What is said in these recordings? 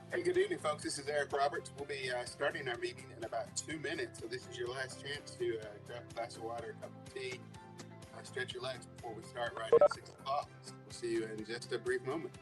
Hey, good evening, folks. This is Eric Roberts. We'll be starting our meeting in about 2 minutes. So this is your last chance to grab a glass of water, a cup of tea, stretch your legs before we start right at 6 o'clock. So we'll see you in just a brief moment.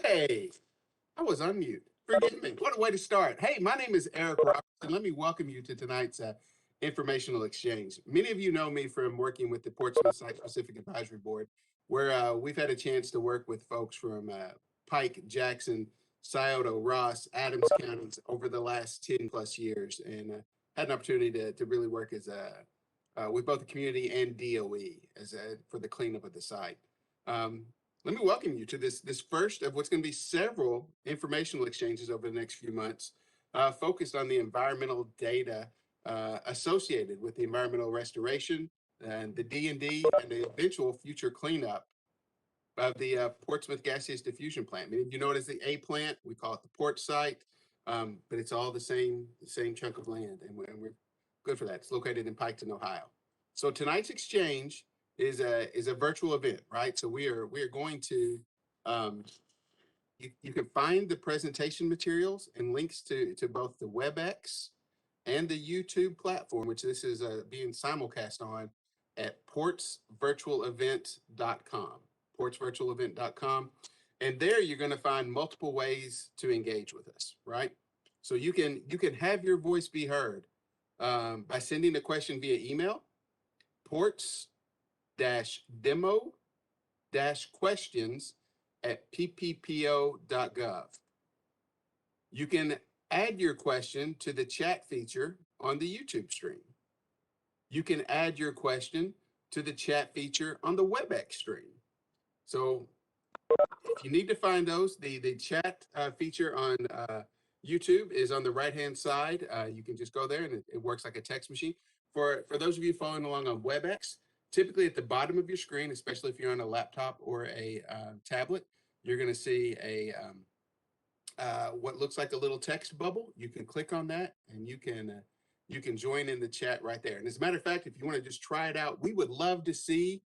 Hey, I was on mute. Forgive me. What a way to start. Hey, my name is Eric Roberts, and let me welcome you to tonight's informational exchange. Many of you know me from working with the Portsmouth Site Specific Advisory Board, where we've had a chance to work with folks from Pike, Jackson, Scioto, Ross, Adams counties over the last 10 plus years, and had an opportunity to really work as with both the community and DOE for the cleanup of the site. Um, Let me welcome you to this first of what's going to be several informational exchanges over the next few months, focused on the environmental data associated with the environmental restoration and the D&D and the eventual future cleanup of the Portsmouth Gaseous Diffusion Plant. Many of you know it as the A plant. We call it the port site, but it's all the same chunk of land, and we're good for that. It's located in Piketon, Ohio. So tonight's exchange is a virtual event, right? So we are going to you can find the presentation materials and links to both the WebEx and the YouTube platform, which this is being simulcast on at portsvirtualevent.com, portsvirtualevent.com. And there you're going to find multiple ways to engage with us, right? So you can have your voice be heard by sending a question via email, ports-demo-questions at pppo.gov. You can add your question to the chat feature on the YouTube stream. You can add your question to the chat feature on the WebEx stream. So if you need to find those, the chat feature on YouTube is on the right-hand side. You can just go there and it works like a text machine. For those of you following along on WebEx, typically at the bottom of your screen, especially if you're on a laptop or a tablet, you're going to see a what looks like a little text bubble. You can click on that and you can join in the chat right there. And as a matter of fact, if you want to just try it out, we would love to see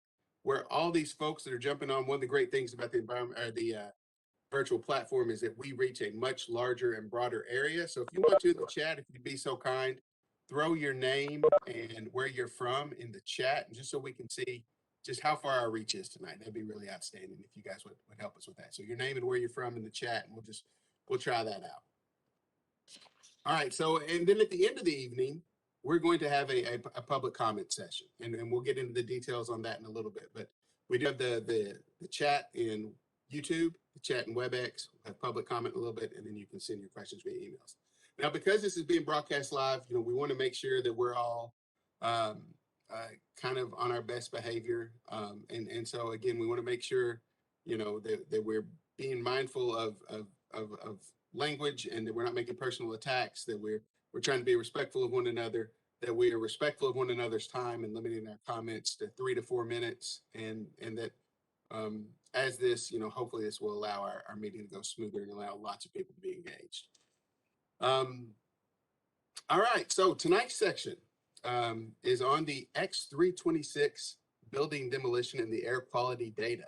where all these folks that are jumping on. One of the great things about the environment or the virtual platform is that we reach a much larger and broader area. So if you want to in the chat, if you'd be so kind, throw your name and where you're from in the chat, and just so we can see just how far our reach is tonight. That'd be really outstanding if you guys would help us with that. So your name and where you're from in the chat, and we'll try that out. All right. So and then at the end of the evening, we're going to have a public comment session, and we'll get into the details on that in a little bit. But we do have the chat in YouTube, the chat in WebEx, we'll have public comment in a little bit, and then you can send your questions via emails. Now, because this is being broadcast live, we want to make sure that we're all kind of on our best behavior. And so again, we want to make sure, that we're being mindful of language, and that we're not making personal attacks, that we're trying to be respectful of one another, that we are respectful of one another's time and limiting our comments to 3 to 4 minutes. And that as this, hopefully this will allow our meeting to go smoother and allow lots of people to be engaged. All right, so tonight's section is on the X326 building demolition and the air quality data,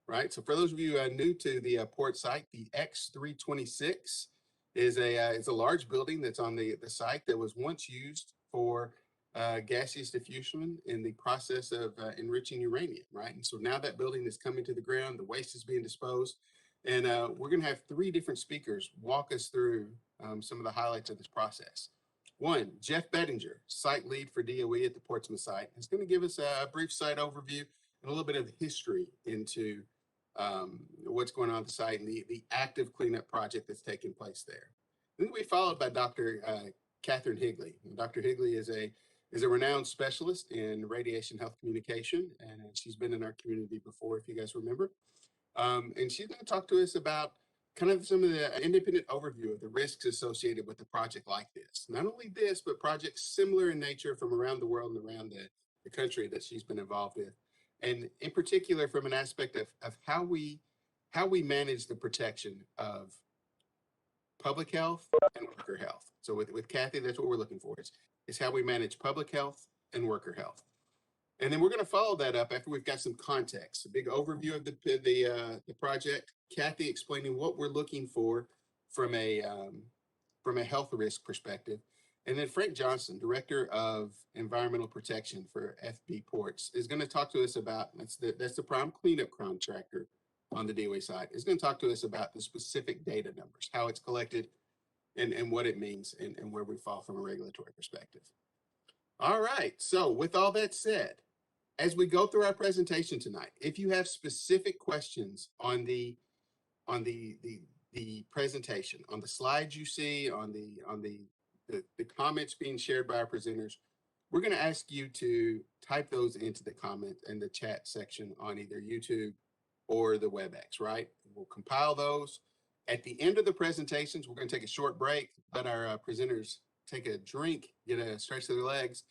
right? So for those of you new to the port site, the X326 is a large building that's on the site that was once used for gaseous diffusion in the process of enriching uranium, right? And so now that building is coming to the ground, the waste is being disposed, and we're going to have 3 different speakers walk us through some of the highlights of this process. One, Jeff Bettinger, site lead for DOE at the Portsmouth site, is going to give us a brief site overview and a little bit of history into what's going on at the site and the active cleanup project that's taking place there. Then we'll be followed by Dr. Catherine Higley. And Dr. Higley is a renowned specialist in radiation health communication, and she's been in our community before, if you guys remember. And she's going to talk to us about kind of some of the independent overview of the risks associated with a project like this. Not only this, but projects similar in nature from around the world and around the country that she's been involved with. And in particular, from an aspect of how we manage the protection of public health and worker health. So with Kathy, that's what we're looking for, is how we manage public health and worker health. And then we're going to follow that up after we've got some context, a big overview of the project, Kathy explaining what we're looking for from a health risk perspective, and then Frank Johnson, Director of Environmental Protection for FB Ports, is going to talk to us about, that's the prime cleanup contractor on the DOE side, is going to talk to us about the specific data numbers, how it's collected, and what it means, and where we fall from a regulatory perspective. All right, so with all that said, as we go through our presentation tonight, if you have specific questions on the presentation, on the slides you see, on the comments being shared by our presenters, we're going to ask you to type those into the comment and the chat section on either YouTube or the WebEx, right? We'll compile those. At the end of the presentations, we're going to take a short break, let our presenters take a drink, get a stretch to their legs.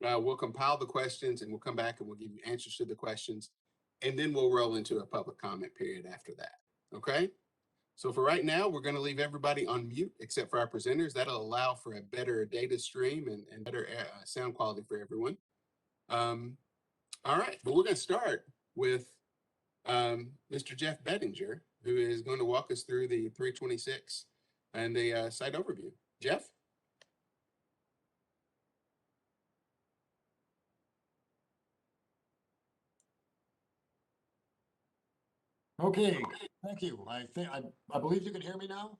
We'll compile the questions, and we'll come back and we'll give you answers to the questions, and then we'll roll into a public comment period after that. Okay? So for right now, we're going to leave everybody on mute except for our presenters. That'll allow for a better data stream and better sound quality for everyone. All right, but we're going to start with Mr. Jeff Bettinger, who is going to walk us through the 326 and the site overview. Jeff? Okay, thank you. I believe you can hear me now?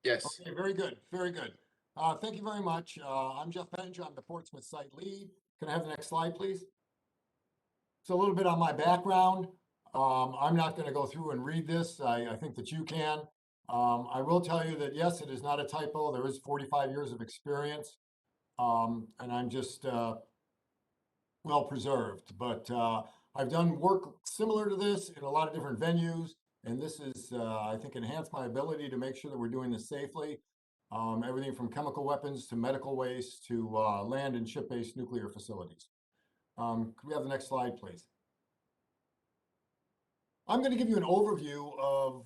Yes. Okay, very good, very good. Thank you very much. I'm Jeff Bettinger. I'm the Portsmouth site lead. Can I have the next slide, please? So a little bit on my background. I'm not going to go through and read this. I think that you can. I will tell you that, yes, it is not a typo. There is 45 years of experience, and I'm just well preserved. But I've done work similar to this in a lot of different venues, and this is, I think, enhanced my ability to make sure that we're doing this safely. Everything from chemical weapons to medical waste to land and ship-based nuclear facilities. Can we have the next slide, please? I'm going to give you an overview of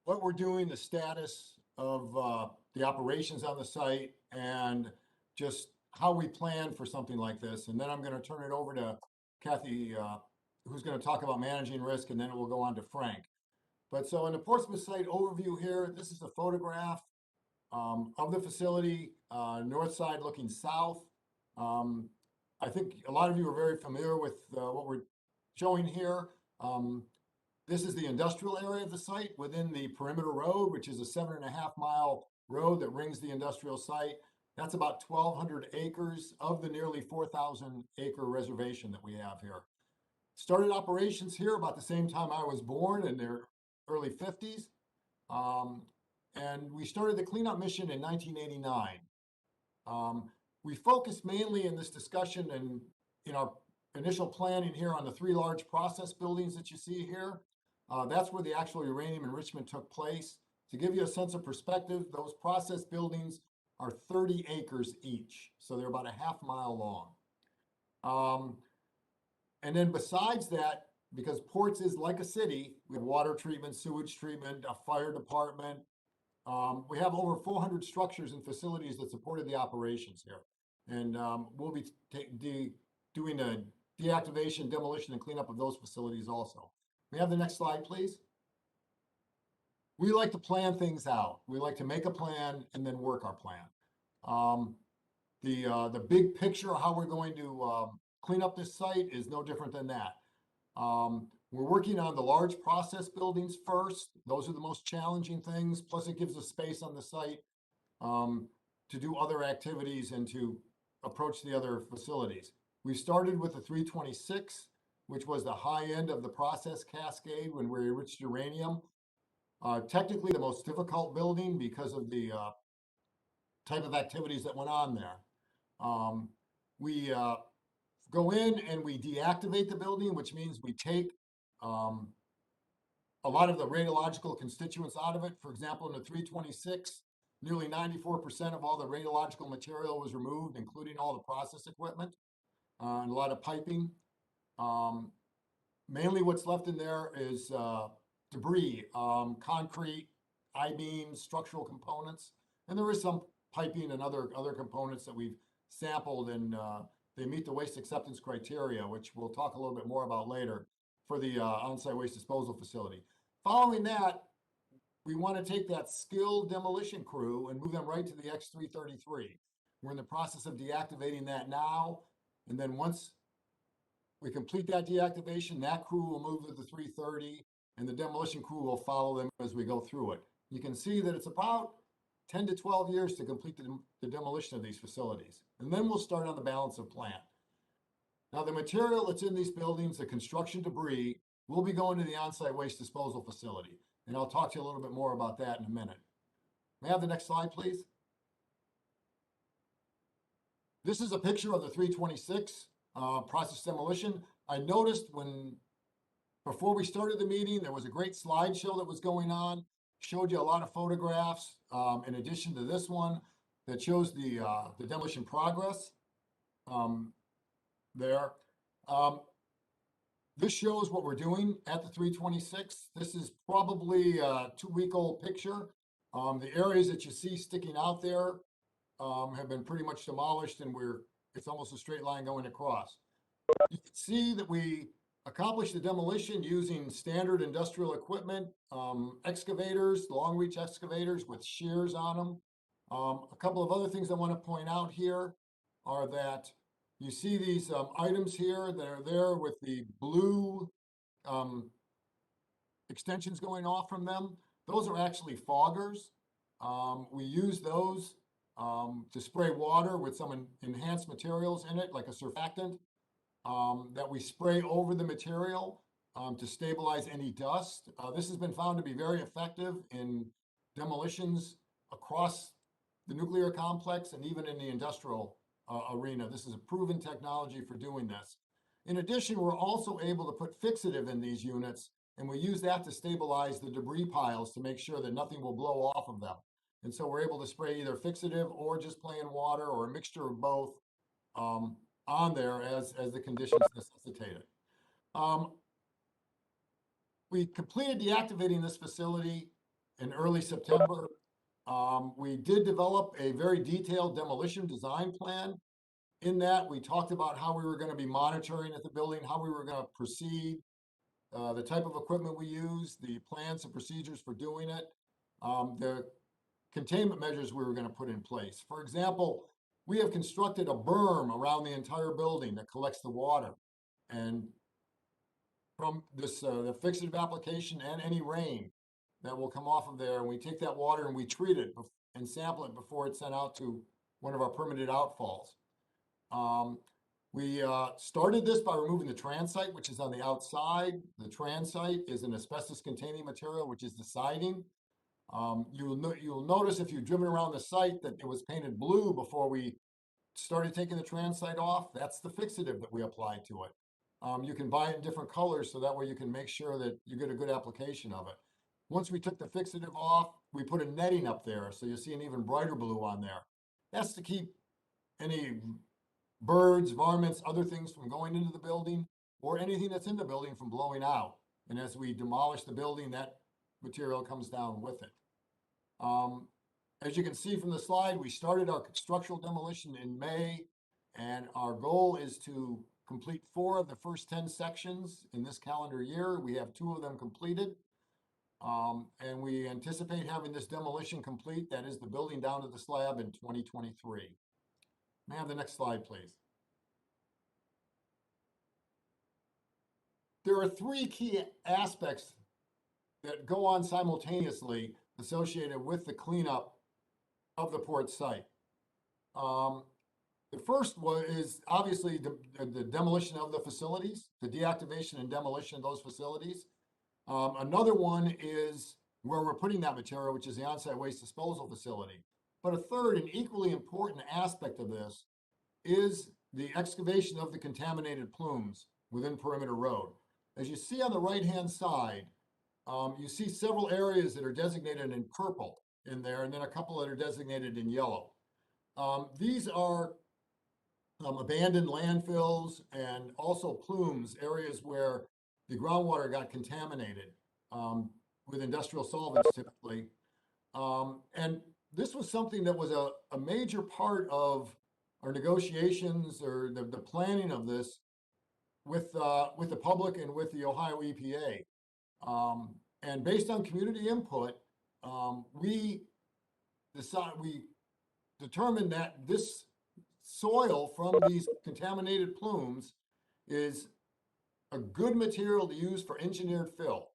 what we're doing, the status of the operations on the site, and just how we plan for something like this. And then I'm going to turn it over to Kathy, who's going to talk about managing risk, and then it will go on to Frank. But so in the Portsmouth site overview here, this is a photograph of the facility, north side looking south. I think a lot of you are very familiar with what we're showing here. This is the industrial area of the site within the perimeter road, which is a 7.5 mile road that rings the industrial site. That's about 1,200 acres of the nearly 4,000 acre reservation that we have here. Started operations here about the same time I was born, in their early 50s. And we started the cleanup mission in 1989. We focused mainly in this discussion and in our initial planning here on the 3 large process buildings that you see here. That's where the actual uranium enrichment took place. To give you a sense of perspective, those process buildings are 30 acres each, so they're about a half-mile long. And then besides that, because Ports is like a city, we have water treatment, sewage treatment, a fire department. We have over 400 structures and facilities that supported the operations here. And we'll be doing a deactivation, demolition, and cleanup of those facilities also. May I have the next slide, please? We like to plan things out. We like to make a plan and then work our plan. The big picture of how we're going to clean up this site is no different than that. We're working on the large process buildings first. Those are the most challenging things. Plus, it gives us space on the site to do other activities and to approach the other facilities. We started with the 326, which was the high end of the process cascade when we enriched uranium. Technically, the most difficult building because of the type of activities that went on there. We go in and we deactivate the building, which means we take a lot of the radiological constituents out of it. For example, in the 326, nearly 94% of all the radiological material was removed, including all the process equipment and a lot of piping. Mainly what's left in there is debris, concrete, I-beams, structural components, and there is some piping and other components that we've sampled, and they meet the waste acceptance criteria, which we'll talk a little bit more about later for the on-site waste disposal facility. Following that, we want to take that skilled demolition crew and move them right to the X333. We're in the process of deactivating that now, and then once we complete that deactivation, that crew will move to the 330, and the demolition crew will follow them as we go through it. You can see that it's about 10 to 12 years to complete the demolition of these facilities. And then we'll start on the balance of plant. Now, the material that's in these buildings, the construction debris, will be going to the on-site waste disposal facility. And I'll talk to you a little bit more about that in a minute. May I have the next slide, please? This is a picture of the 326 process demolition. I noticed before we started the meeting, there was a great slideshow that was going on. Showed you a lot of photographs in addition to this one that shows the demolition progress there. This shows what we're doing at the 326. This is probably a 2-week-old picture. The areas that you see sticking out there have been pretty much demolished, and it's almost a straight line going across. You can see that we accomplished the demolition using standard industrial equipment, excavators, long reach excavators with shears on them. A couple of other things I want to point out here are that you see these items here that are there with the blue extensions going off from them. Those are actually foggers. We use those to spray water with some enhanced materials in it, like a surfactant, that we spray over the material to stabilize any dust. This has been found to be very effective in demolitions across the nuclear complex and even in the industrial arena. This is a proven technology for doing this. In addition, we're also able to put fixative in these units, and we use that to stabilize the debris piles to make sure that nothing will blow off of them. And so we're able to spray either fixative or just plain water or a mixture of both on there as the conditions necessitate it. We completed deactivating this facility in early September. We did develop a very detailed demolition design plan. In that, we talked about how we were going to be monitoring at the building, how we were going to proceed, the type of equipment we use, the plans and procedures for doing it, the containment measures we were going to put in place. For example, we have constructed a berm around the entire building that collects the water. And from this, the fixative application and any rain that will come off of there, and we take that water and we treat it and sample it before it's sent out to one of our permitted outfalls. We started this by removing the transite, which is on the outside. The transite is an asbestos-containing material, which is the siding. You'll notice if you've driven around the site that it was painted blue before we started taking the transite off. That's the fixative that we applied to it. You can buy it in different colors so that way you can make sure that you get a good application of it. Once we took the fixative off, we put a netting up there, so you'll see an even brighter blue on there. That's to keep any birds, varmints, other things from going into the building, or anything that's in the building from blowing out. And as we demolish the building, that material comes down with it. As you can see from the slide, we started our structural demolition in May, and our goal is to complete 4 of the first 10 sections in this calendar year. We have 2 of them completed. And we anticipate having this demolition complete, that is the building down to the slab, in 2023. May I have the next slide, please? There are 3 key aspects that go on simultaneously associated with the cleanup of the port site. The first one is obviously the demolition of the facilities, the deactivation and demolition of those facilities. Another one is where we're putting that material, which is the on-site waste disposal facility. But a third and equally important aspect of this is the excavation of the contaminated plumes within Perimeter Road. As you see on the right-hand side, you see several areas that are designated in purple in there, and then a couple that are designated in yellow. These are abandoned landfills and also plumes, areas where the groundwater got contaminated with industrial solvents typically. And this was something that was a major part of our negotiations or the planning of this with the public and with the Ohio EPA. And based on community input, we determined that this soil from these contaminated plumes is a good material to use for engineered fill,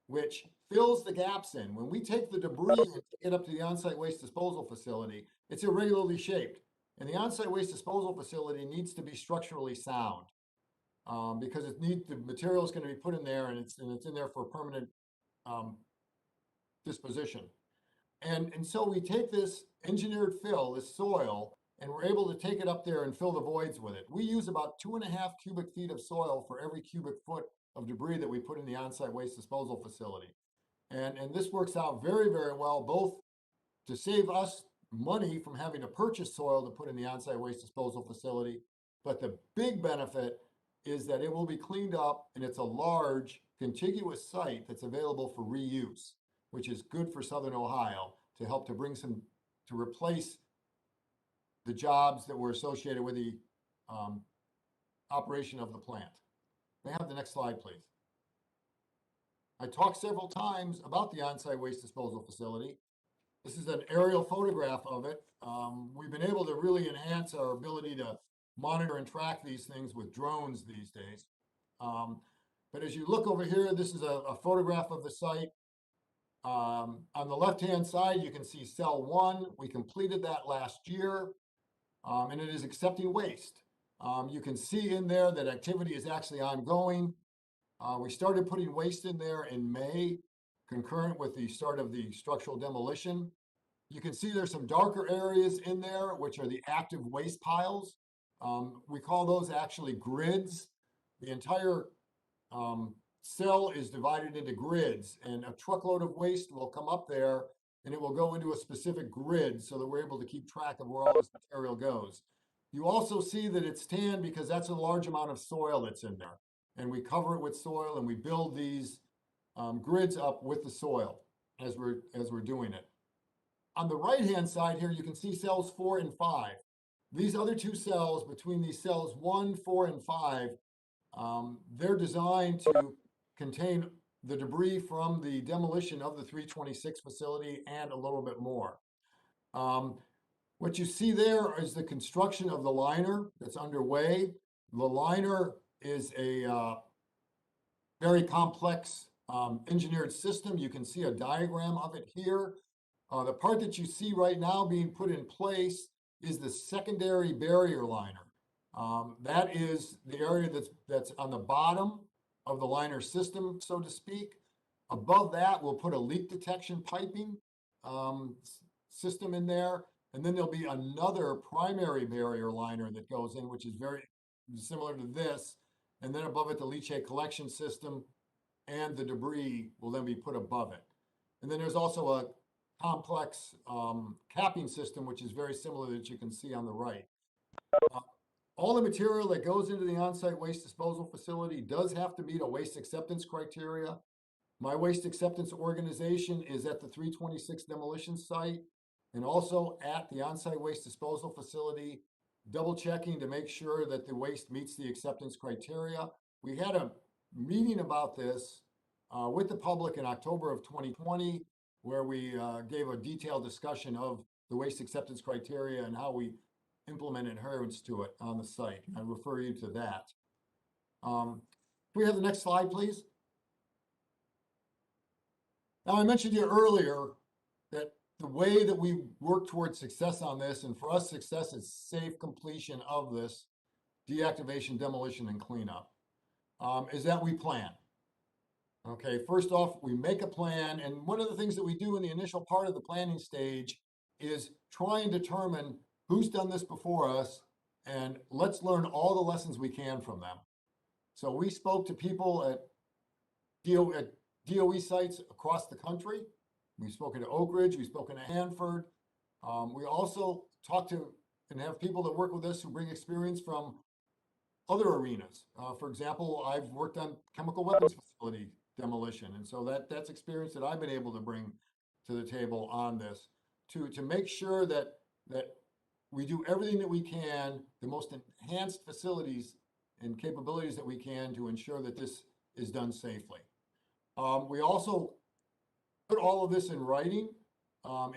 which fills the gaps in. When we take the debris and take it up to the on-site waste disposal facility, it's irregularly shaped. And the on-site waste disposal facility needs to be structurally sound because the material is going to be put in there, and it's in there for permanent disposition. And so we take this engineered fill, this soil, and we're able to take it up there and fill the voids with it. We use about 2.5 cubic feet of soil for every cubic foot of debris that we put in the on-site waste disposal facility. And this works out very, very well, both to save us money from having to purchase soil to put in the on-site waste disposal facility, but the big benefit is that it will be cleaned up, and it's a large contiguous site that's available for reuse, which is good for Southern Ohio to help to bring to replace the jobs that were associated with the operation of the plant. May I have the next slide, please? I talked several times about the on-site waste disposal facility. This is an aerial photograph of it. We've been able to really enhance our ability to monitor and track these things with drones these days. But as you look over here, this is a photograph of the site. On the left-hand side, you can see cell 1. We completed that last year, and it is accepting waste. You can see in there that activity is actually ongoing. We started putting waste in there in May, concurrent with the start of the structural demolition. You can see there's some darker areas in there, which are the active waste piles. We call those actually grids. The entire cell is divided into grids, and a truckload of waste will come up there, and it will go into a specific grid so that we're able to keep track of where all this material goes. You also see that it's tan because that's a large amount of soil that's in there, and we cover it with soil, and we build these grids up with the soil as we're doing it. On the right-hand side here, you can see cells 4 and 5. These other 2 cells, between these cells 1, 4, and 5, they're designed to contain the debris from the demolition of the 326 facility and a little bit more. What you see there is the construction of the liner that's underway. The liner is a very complex engineered system. You can see a diagram of it here. The part that you see right now being put in place is the secondary barrier liner. That is the area that's on the bottom of the liner system, so to speak. Above that, we'll put a leak detection piping system in there. And then there'll be another primary barrier liner that goes in, which is very similar to this. And then above it, the leachate collection system and the debris will then be put above it. And then there's also a complex capping system, which is very similar that you can see on the right. All the material that goes into the on-site waste disposal facility does have to meet a waste acceptance criteria. My waste acceptance organization is at the 326 demolition site and also at the on-site waste disposal facility, double checking to make sure that the waste meets the acceptance criteria. We had a meeting about this with the public in October of 2020, where we gave a detailed discussion of the waste acceptance criteria and how we implement adherence to it on the site. I refer you to that. Can we have the next slide, please? Now, I mentioned to you earlier that the way that we work towards success on this, and for us, success is safe completion of this deactivation, demolition, and cleanup, is that we plan. Okay, first off, we make a plan, and one of the things that we do in the initial part of the planning stage is try and determine who's done this before us, and let's learn all the lessons we can from them. So we spoke to people at DOE sites across the country. We've spoken to Oak Ridge, we've spoken to Hanford. We also talk to and have people that work with us who bring experience from other arenas. For example, I've worked on chemical weapons facility demolition, and so that's experience that I've been able to bring to the table on this to make sure that we do everything that we can, the most enhanced facilities and capabilities that we can to ensure that this is done safely. We also put all of this in writing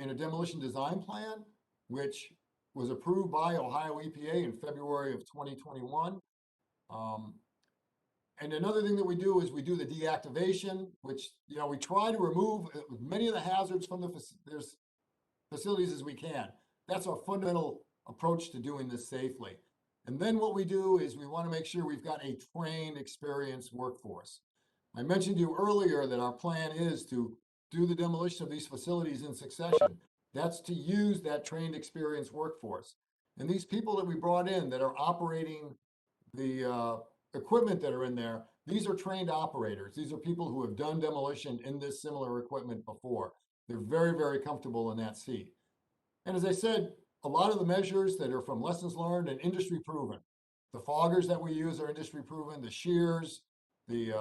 in a demolition design plan, which was approved by Ohio EPA in February of 2021. And another thing that we do is we do the deactivation, which, we try to remove as many of the hazards from the facilities as we can. That's our fundamental approach to doing this safely. And then what we do is we want to make sure we've got a trained, experienced workforce. I mentioned to you earlier that our plan is to do the demolition of these facilities in succession. That's to use that trained, experienced workforce. And these people that we brought in that are operating the equipment that are in there, these are trained operators. These are people who have done demolition in this similar equipment before. They're very, very comfortable in that seat. And as I said, a lot of the measures that are from lessons learned and industry proven. The foggers that we use are industry proven, the shears, the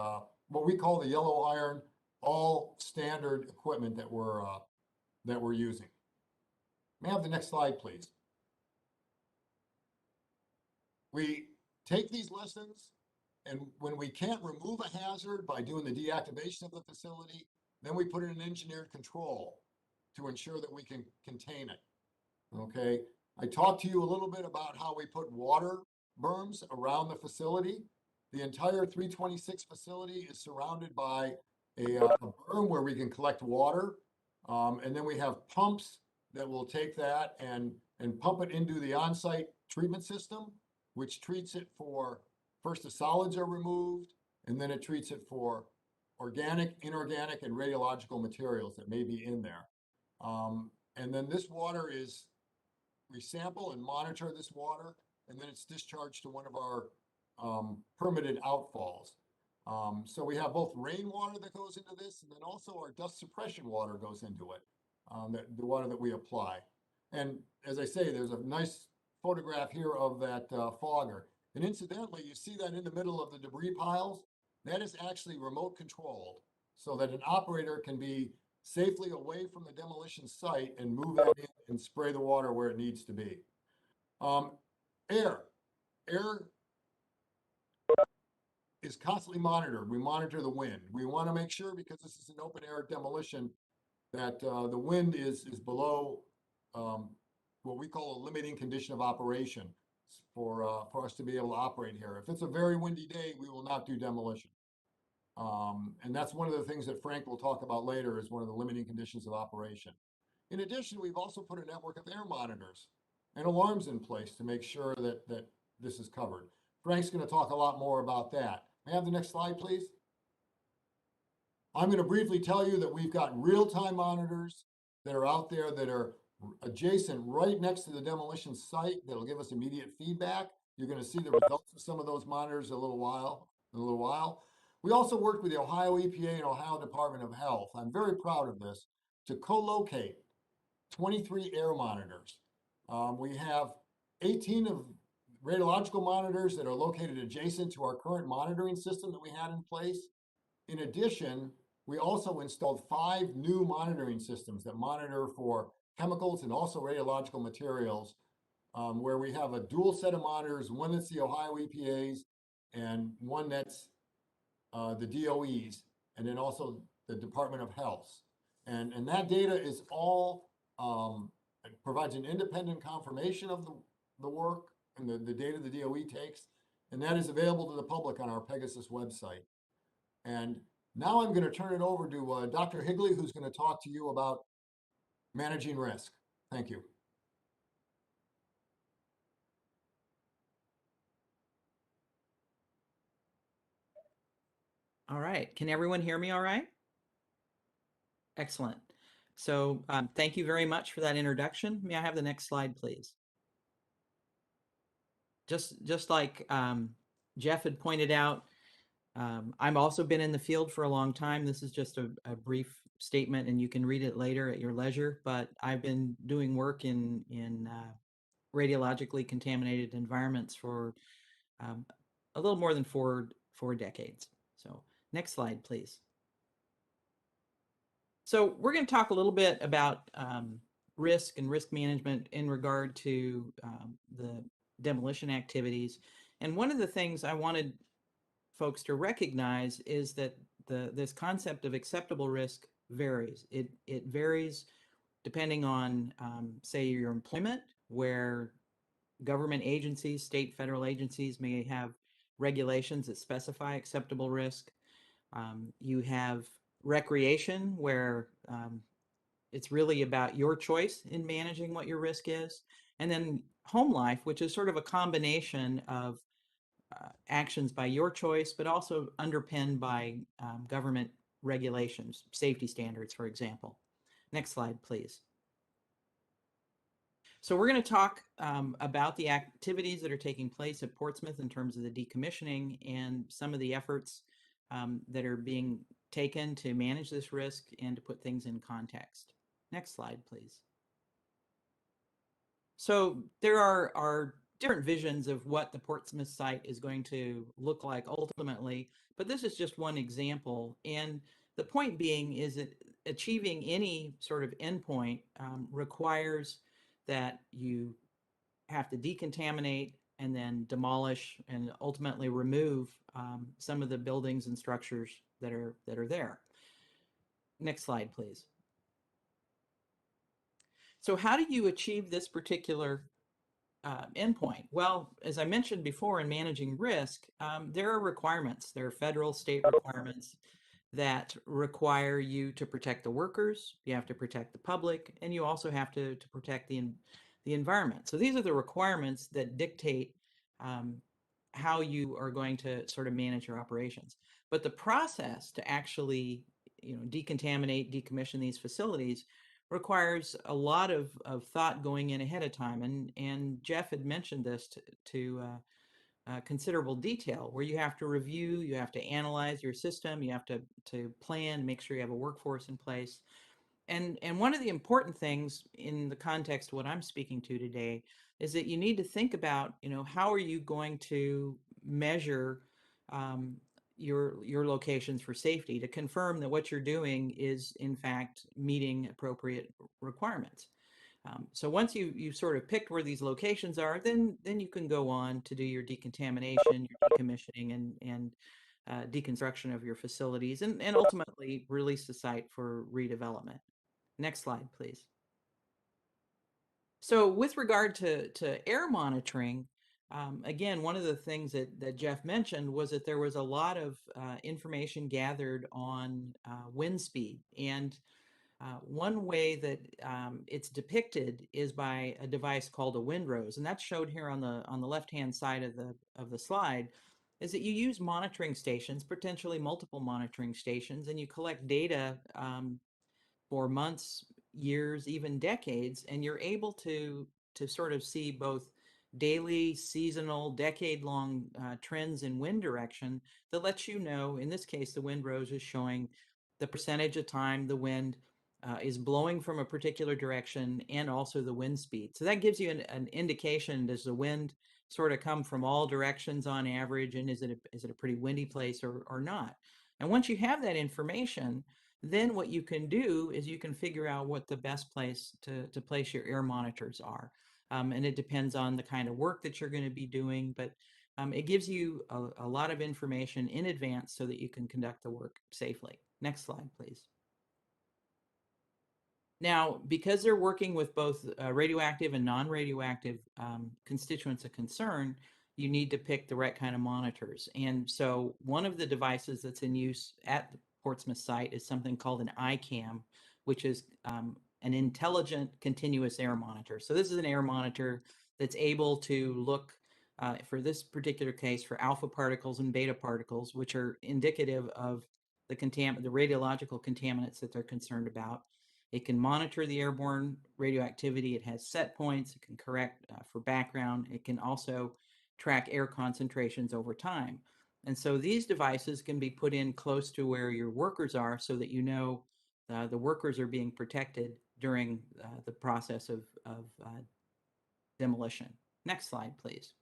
what we call the yellow iron, all standard equipment that we're using. May I have the next slide, please? We take these lessons, and when we can't remove a hazard by doing the deactivation of the facility, then we put in an engineered control to ensure that we can contain it. Okay, I talked to you a little bit about how we put water berms around the facility. The entire 326 facility is surrounded by a berm where we can collect water. And then we have pumps that will take that and pump it into the on-site treatment system, which treats it for, first the solids are removed, and then it treats it for organic, inorganic, and radiological materials that may be in there. And then this water is, we sample and monitor this water, and then it's discharged to one of our permitted outfalls. So we have both rainwater that goes into this, and then also our dust suppression water goes into it, the water that we apply. And as I say, there's a nice photograph here of that fogger. And incidentally, you see that in the middle of the debris piles, that is actually remote controlled so that an operator can be safely away from the demolition site and move that in and spray the water where it needs to be. Air is constantly monitored. We monitor the wind. We want to make sure, because this is an open air demolition, that the wind is below what we call a limiting condition of operation for us to be able to operate here. If it's a very windy day, we will not do demolition. And that's one of the things that Frank will talk about later, is one of the limiting conditions of operation. In addition, we've also put a network of air monitors. and alarms in place to make sure that this is covered. Frank's going to talk a lot more about that. May I have the next slide, please? I'm going to briefly tell you that we've got real-time monitors that are out there that are adjacent right next to the demolition site that'll give us immediate feedback. You're going to see the results of some of those monitors in a little while. We also worked with the Ohio EPA and Ohio Department of Health. I'm very proud of this, to co-locate 23 air monitors. We have 18 of radiological monitors that are located adjacent to our current monitoring system that we had in place. In addition, we also installed 5 new monitoring systems that monitor for chemicals and also radiological materials, where we have a dual set of monitors, one that's the Ohio EPA's and one that's the DOE's, and then also the Department of Health. And that data is all, it provides an independent confirmation of the work and the data the DOE takes, and that is available to the public on our Pegasus website. And now I'm going to turn it over to Dr. Higley, who's going to talk to you about managing risk. Thank you. All right. Can everyone hear me all right? Excellent. So thank you very much for that introduction. May I have the next slide, please? Just like Jeff had pointed out, I've also been in the field for a long time. This is just a brief statement, and you can read it later at your leisure. But I've been doing work in radiologically contaminated environments for a little more than four decades. So next slide, please. So we're going to talk a little bit about risk and risk management in regard to the demolition activities. And one of the things I wanted folks to recognize is that this concept of acceptable risk varies. It varies depending on, say, your employment, where government agencies, state, federal agencies may have regulations that specify acceptable risk. You have recreation, where it's really about your choice in managing what your risk is. And then home life, which is sort of a combination of actions by your choice, but also underpinned by government regulations, safety standards, for example. Next slide, please. So we're going to talk about the activities that are taking place at Portsmouth in terms of the decommissioning and some of the efforts that are being taken to manage this risk and to put things in context. Next slide, please. So there are different visions of what the Portsmouth site is going to look like ultimately, but this is just one example. And the point being is that achieving any sort of endpoint requires that you have to decontaminate and then demolish and ultimately remove some of the buildings and structures that are there. Next slide, please. So how do you achieve this particular endpoint? Well, as I mentioned before, in managing risk, there are requirements. There are federal, state requirements that require you to protect the workers, you have to protect the public, and you also have to protect the environment. So these are the requirements that dictate how you are going to sort of manage your operations. But the process to actually, decontaminate, decommission these facilities requires a lot of thought going in ahead of time. And Jeff had mentioned this to considerable detail, where you have to review, you have to analyze your system, you have to plan, make sure you have a workforce in place. And one of the important things in the context of what I'm speaking to today is that you need to think about, how are you going to measure your locations for safety to confirm that what you're doing is in fact meeting appropriate requirements. So once you've sort of picked where these locations are, then you can go on to do your decontamination, your decommissioning, and deconstruction of your facilities, and ultimately release the site for redevelopment. Next slide, please. So with regard to air monitoring, again, one of the things that Jeff mentioned was that there was a lot of information gathered on wind speed. And One way that it's depicted is by a device called a windrose, and that's showed here on the left-hand side of the slide. Is that you use monitoring stations, potentially multiple monitoring stations, and you collect data for months, years, even decades, and you're able to sort of see both daily, seasonal, decade-long trends in wind direction that lets you know. In this case, the windrose is showing the percentage of time the wind is blowing from a particular direction and also the wind speed. So that gives you an indication. Does the wind sort of come from all directions on average, and is it a pretty windy place or not? And once you have that information, then what you can do is you can figure out what the best place to place your air monitors are. And it depends on the kind of work that you're going to be doing, but it gives you a lot of information in advance so that you can conduct the work safely. Next slide, please. Now, because they're working with both radioactive and non-radioactive constituents of concern, you need to pick the right kind of monitors. And so one of the devices that's in use at the Portsmouth site is something called an ICAM, which is an intelligent continuous air monitor. So this is an air monitor that's able to look, for this particular case, for alpha particles and beta particles, which are indicative of the radiological contaminants that they're concerned about. It can monitor the airborne radioactivity. It has set points. It can correct for background. It can also track air concentrations over time. And so these devices can be put in close to where your workers are so that you know the workers are being protected during the process of demolition. Next slide, please.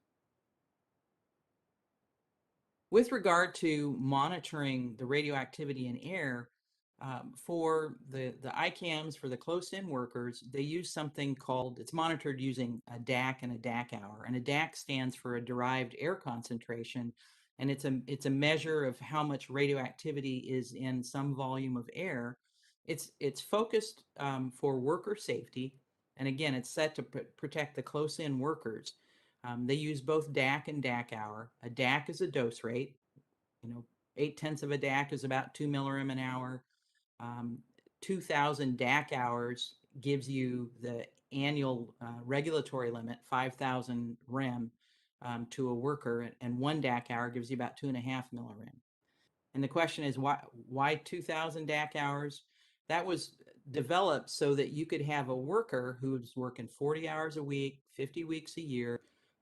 With regard to monitoring the radioactivity in air, for the ICAMs, for the close-in workers, they use something called, it's monitored using a DAC and a DAC hour. And a DAC stands for a derived air concentration, and it's a measure of how much radioactivity is in some volume of air. It's focused for worker safety, and again, it's set to protect the close-in workers. They use both DAC and DAC hour. A DAC is a dose rate. 0.8 of a DAC is about 2 millirem an hour. 2,000 DAC hours gives you the annual regulatory limit, 5,000 rem to a worker, and 1 DAC hour gives you about 2.5 millirem. And the question is, why 2,000 DAC hours? That was developed so that you could have a worker who's working 40 hours a week, 50 weeks a year,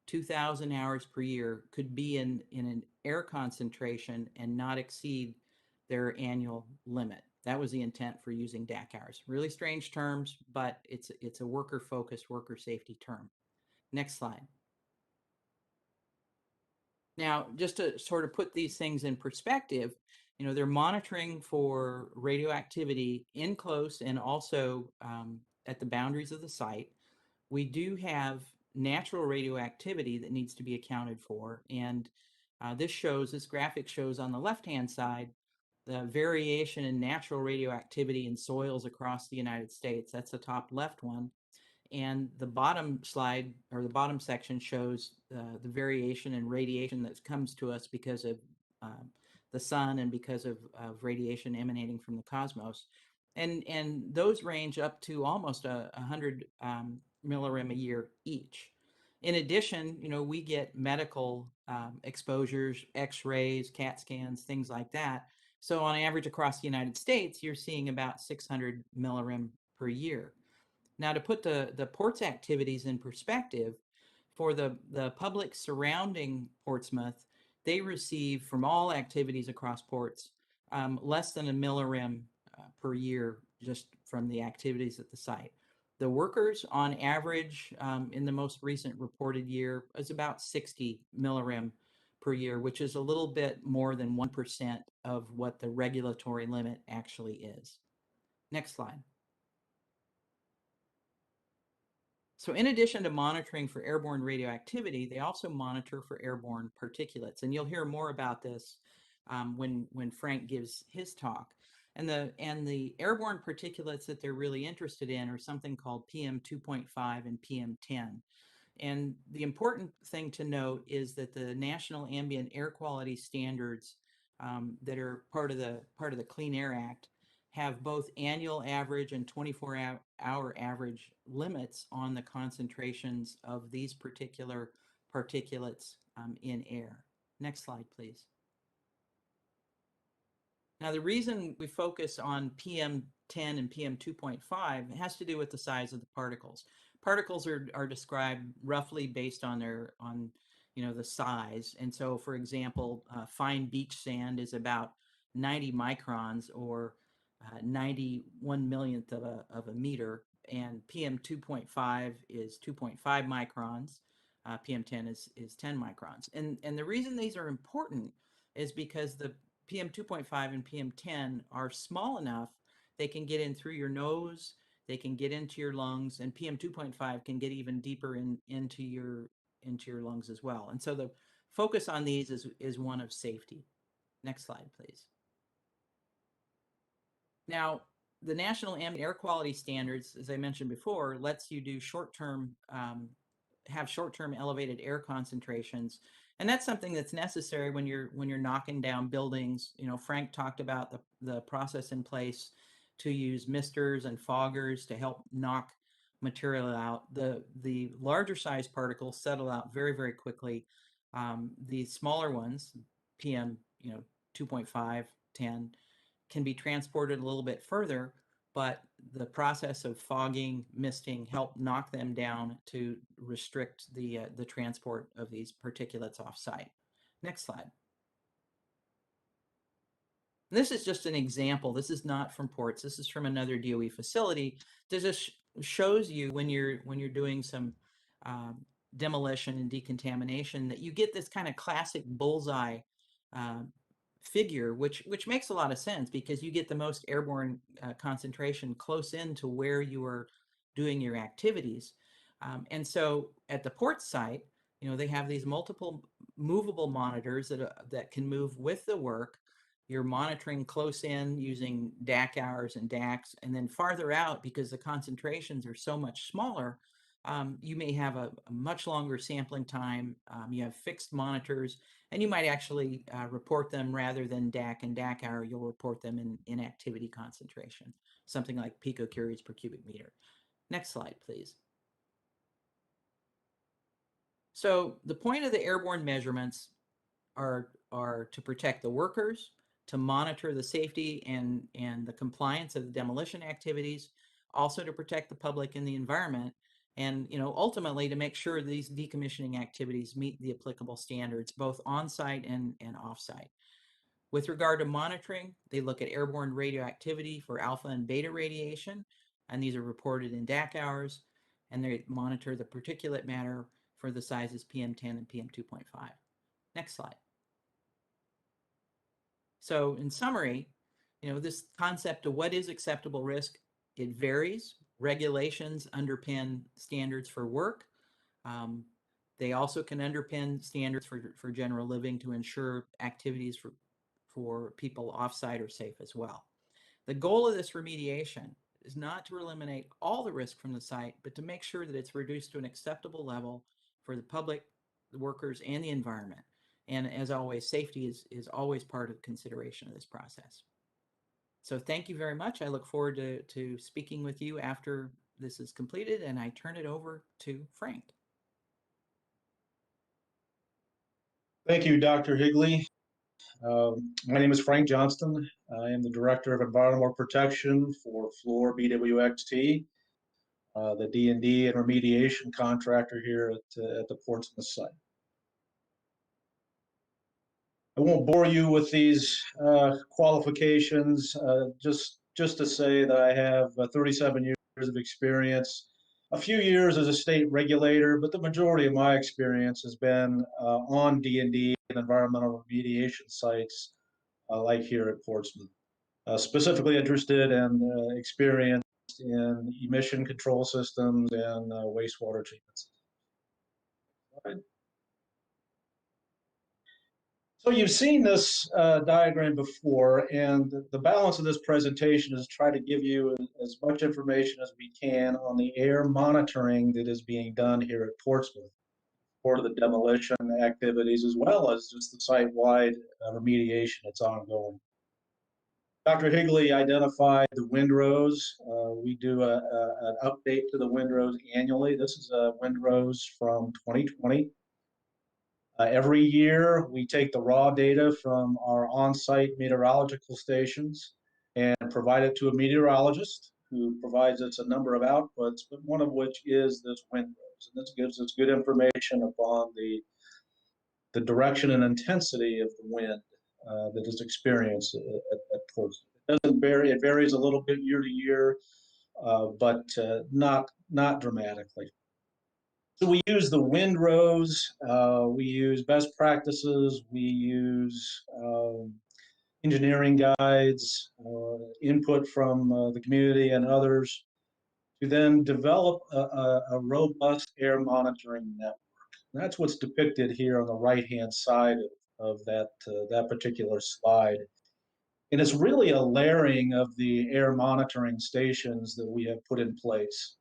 2,000 hours per year, could be in an air concentration and not exceed their annual limit. That was the intent for using DAC hours. Really strange terms, but it's a worker-focused, worker safety term. Next slide. Now, just to sort of put these things in perspective, they're monitoring for radioactivity in close and also at the boundaries of the site. We do have natural radioactivity that needs to be accounted for, and this graphic shows on the left-hand side the variation in natural radioactivity in soils across the United States. That's the top left one. And the bottom slide, or the bottom section, shows the variation in radiation that comes to us because of the sun and because of radiation emanating from the cosmos. And those range up to almost 100 millirem a year each. In addition, we get medical exposures, x-rays, CAT scans, things like that. So on average across the United States, you're seeing about 600 millirem per year. Now, to put the port's activities in perspective, for the public surrounding Portsmouth, they receive from all activities across ports less than 1 millirem per year just from the activities at the site. The workers on average in the most recent reported year is about 60 millirem per year, which is a little bit more than 1% of what the regulatory limit actually is. Next slide. So in addition to monitoring for airborne radioactivity, they also monitor for airborne particulates. And you'll hear more about this when Frank gives his talk. And the airborne particulates that they're really interested in are something called PM 2.5 and PM 10. And the important thing to note is that the National Ambient Air Quality Standards that are part of the Clean Air Act have both annual average and 24-hour average limits on the concentrations of these particular particulates in air. Next slide, please. Now, the reason we focus on PM10 and PM2.5 has to do with the size of the particles. Particles are described roughly based on the size. And so, for example, fine beach sand is about 90 microns, or 91 millionth of a meter, and PM2.5 is 2.5 microns. PM10 is 10 microns. And the reason these are important is because the PM2.5 and PM10 are small enough they can get in through your nose, they can get into your lungs, and PM2.5 can get even deeper into your lungs as well. And so the focus on these is one of safety. Next slide, please. Now, the National Ambient Air Quality Standards, as I mentioned before, lets you do have short-term elevated air concentrations, and that's something that's necessary when you're knocking down buildings. You know, Frank talked about the process in place to use misters and foggers to help knock material out. The larger size particles settle out very, very quickly. The smaller ones, PM 2.5, 10, can be transported a little bit further, but the process of fogging, misting help knock them down to restrict the transport of these particulates off-site. Next slide. This is just an example. This is not from ports. This is from another DOE facility. This just shows you when you're doing some demolition and decontamination that you get this kind of classic bullseye figure, which makes a lot of sense because you get the most airborne concentration close in to where you are doing your activities. And so at the port site, they have these multiple movable monitors that can move with the work. You're monitoring close in using DAC hours and DACs, and then farther out, because the concentrations are so much smaller, you may have a much longer sampling time. You have fixed monitors, and you might actually report them rather than DAC and DAC hour. You'll report them in activity concentration, something like picocuries per cubic meter. Next slide, please. So the point of the airborne measurements are to protect the workers, to monitor the safety and the compliance of the demolition activities, also to protect the public and the environment, and ultimately to make sure these decommissioning activities meet the applicable standards, both on-site and off-site. With regard to monitoring, they look at airborne radioactivity for alpha and beta radiation, and these are reported in DAC hours, and they monitor the particulate matter for the sizes PM10 and PM2.5. Next slide. So in summary, this concept of what is acceptable risk, it varies. Regulations underpin standards for work. They also can underpin standards for general living to ensure activities for people off-site are safe as well. The goal of this remediation is not to eliminate all the risk from the site, but to make sure that it's reduced to an acceptable level for the public, the workers, and the environment. And as always, safety is always part of consideration of this process. So thank you very much. I look forward to speaking with you after this is completed, and I turn it over to Frank. Thank you, Dr. Higley. My name is Frank Johnston. I am the Director of Environmental Protection for Fluor BWXT, the D&D and remediation contractor here at the Portsmouth site. I won't bore you with these qualifications, just to say that I have 37 years of experience, a few years as a state regulator, but the majority of my experience has been on D&D and environmental remediation sites like here at Portsmouth. Specifically interested and experienced in emission control systems and wastewater treatments. So you've seen this diagram before, and the balance of this presentation is try to give you as much information as we can on the air monitoring that is being done here at Portsmouth for the demolition activities, as well as just the site-wide remediation that's ongoing. Dr. Higley identified the windrows. We do an update to the windrows annually. This is a windrows from 2020. Every year, we take the raw data from our on-site meteorological stations and provide it to a meteorologist who provides us a number of outputs, but one of which is this windrows. And this gives us good information upon the direction and intensity of the wind that is experienced at Portsmouth. It doesn't vary. It varies a little bit year to year, but not dramatically. So we use the windrows, we use best practices, we use engineering guides, input from the community and others to then develop a robust air monitoring network. And that's what's depicted here on the right-hand side of that particular slide. And it's really a layering of the air monitoring stations that we have put in place.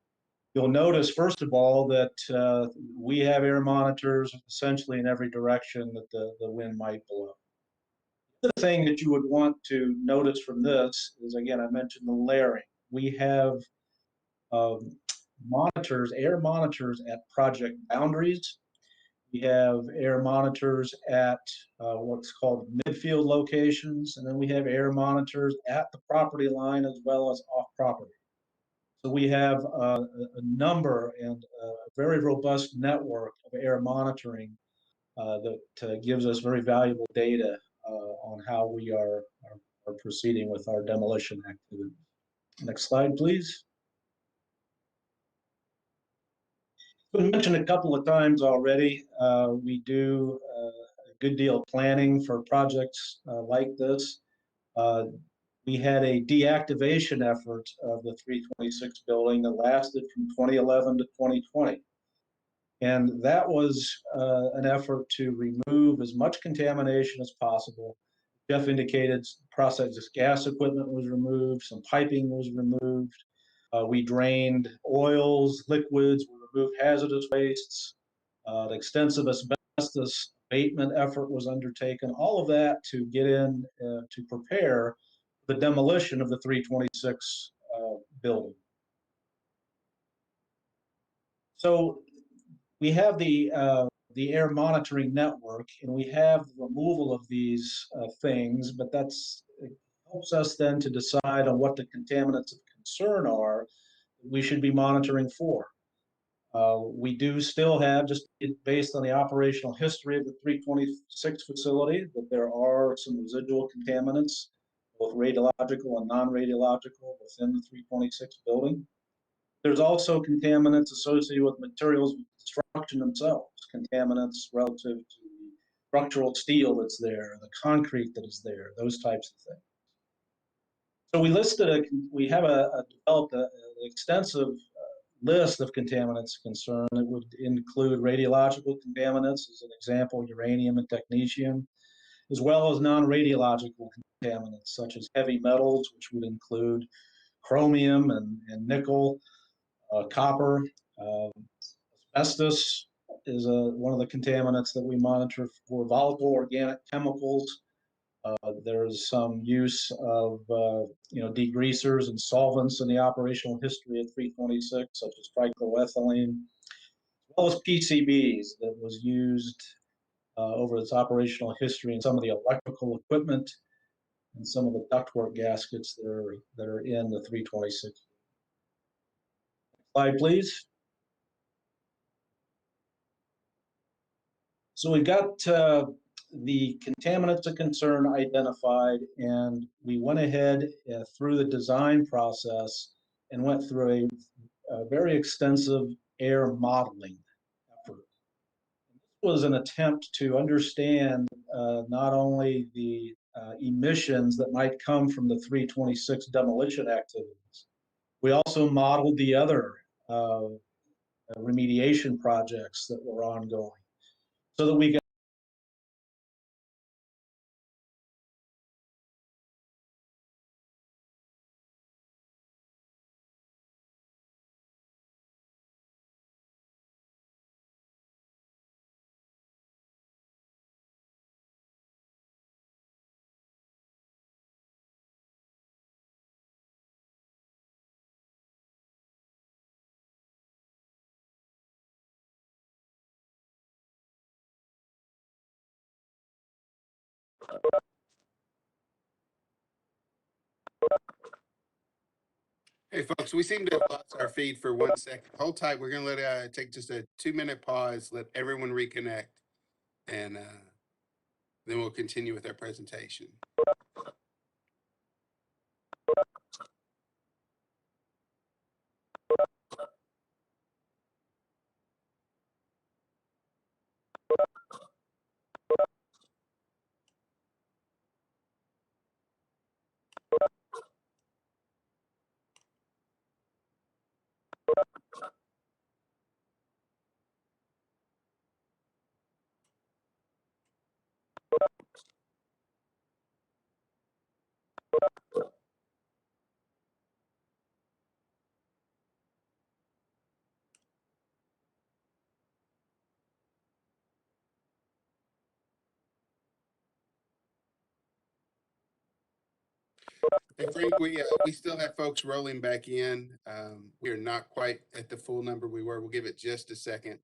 You'll notice, first of all, that we have air monitors essentially in every direction that the wind might blow. The other thing that you would want to notice from this is, again, I mentioned the layering. We have air monitors at project boundaries. We have air monitors at what's called midfield locations, and then we have air monitors at the property line as well as off property. So we have a number and a very robust network of air monitoring that gives us very valuable data on how we are proceeding with our demolition activity. Next slide, please. It's been mentioned a couple of times already. We do a good deal of planning for projects like this. We had a deactivation effort of the 326 building that lasted from 2011 to 2020. And that was an effort to remove as much contamination as possible. Jeff indicated process gas equipment was removed, some piping was removed. We drained oils, liquids, we removed hazardous wastes. An extensive asbestos abatement effort was undertaken. All of that to get in to prepare the demolition of the 326 building. So we have the air monitoring network, and we have the removal of these things, but it helps us then to decide on what the contaminants of concern are that we should be monitoring for. We do still have, just based on the operational history of the 326 facility, that there are some residual contaminants, both radiological and non-radiological, within the 326 building. There's also contaminants associated with materials of construction themselves, contaminants relative to the structural steel that's there, the concrete that is there, those types of things. So we have developed an extensive list of contaminants of concern. It would include radiological contaminants, as an example, uranium and technetium, as well as non-radiological contaminants, such as heavy metals, which would include chromium and nickel, copper. Asbestos is one of the contaminants that we monitor for volatile organic chemicals. There's some use of degreasers and solvents in the operational history of 326, such as trichloroethylene, as well as PCBs that was used over its operational history in some of the electrical equipment and some of the ductwork gaskets that are in the 326. Slide, please. So we've got the contaminants of concern identified, and we went ahead through the design process and went through a very extensive air modeling effort. This was an attempt to understand not only the emissions that might come from the 326 demolition activities, we also modeled the other remediation projects that were ongoing, so that we Hey, folks, we seem to have lost our feed for 1 second. Hold tight. We're going to let take just a 2-minute pause, let everyone reconnect, and then we'll continue with our presentation. Hey, Frank, we still have folks rolling back in. We are not quite at the full number we were. We'll give it just a second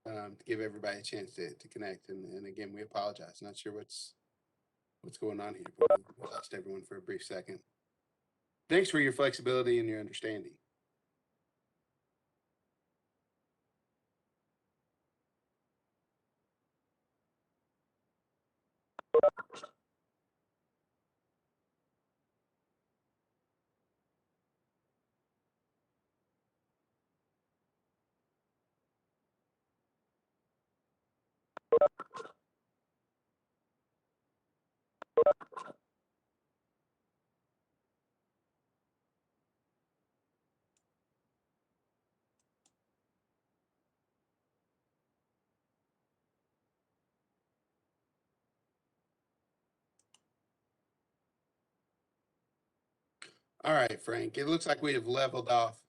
to give everybody a chance to connect. And again, we apologize. Not sure what's going on here, but we lost everyone for a brief second. Thanks for your flexibility and your understanding. All right, Frank, it looks like we have leveled off.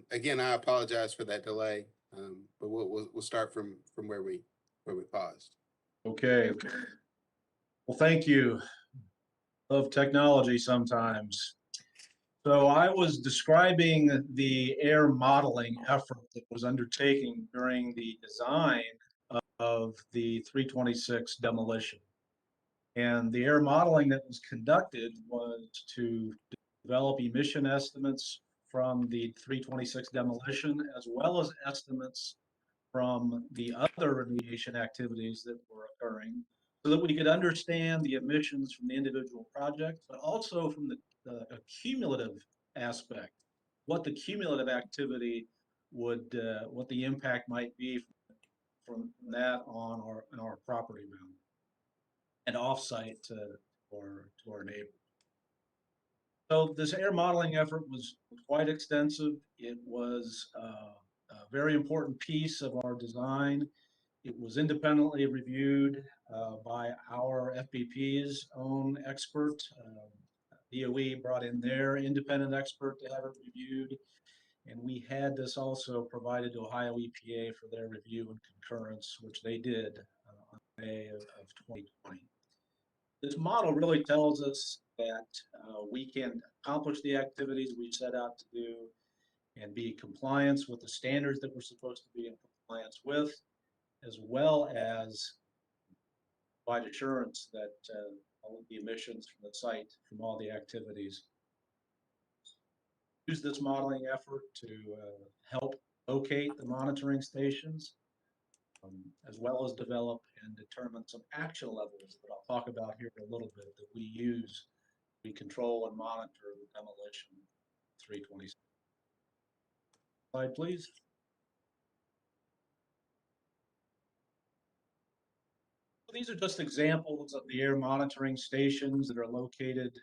Again, I apologize for that delay, but we'll start from where we paused. Okay. Well, thank you. Love technology sometimes. So I was describing the air modeling effort that was undertaken during the design of the 326 demolition. And the air modeling that was conducted was to develop emission estimates from the 326 demolition, as well as estimates from the other remediation activities that were occurring, so that we could understand the emissions from the individual projects, but also from the cumulative aspect, what the cumulative activity would, what the impact might be from that on our property boundary and offsite to our neighbors. So this air modeling effort was quite extensive. It was a very important piece of our design. It was independently reviewed by our FBP's own expert. DOE brought in their independent expert to have it reviewed. And we had this also provided to Ohio EPA for their review and concurrence, which they did on May of 2020. This model really tells us that we can accomplish the activities we set out to do and be in compliance with the standards that we're supposed to be in compliance with, as well as provide assurance that all of the emissions from the site, from all the activities, use this modeling effort to help locate the monitoring stations, as well as develop and determine some action levels that I'll talk about here in a little bit that we use. We control and monitor the demolition 326. Slide, please. These are just examples of the air monitoring stations that are located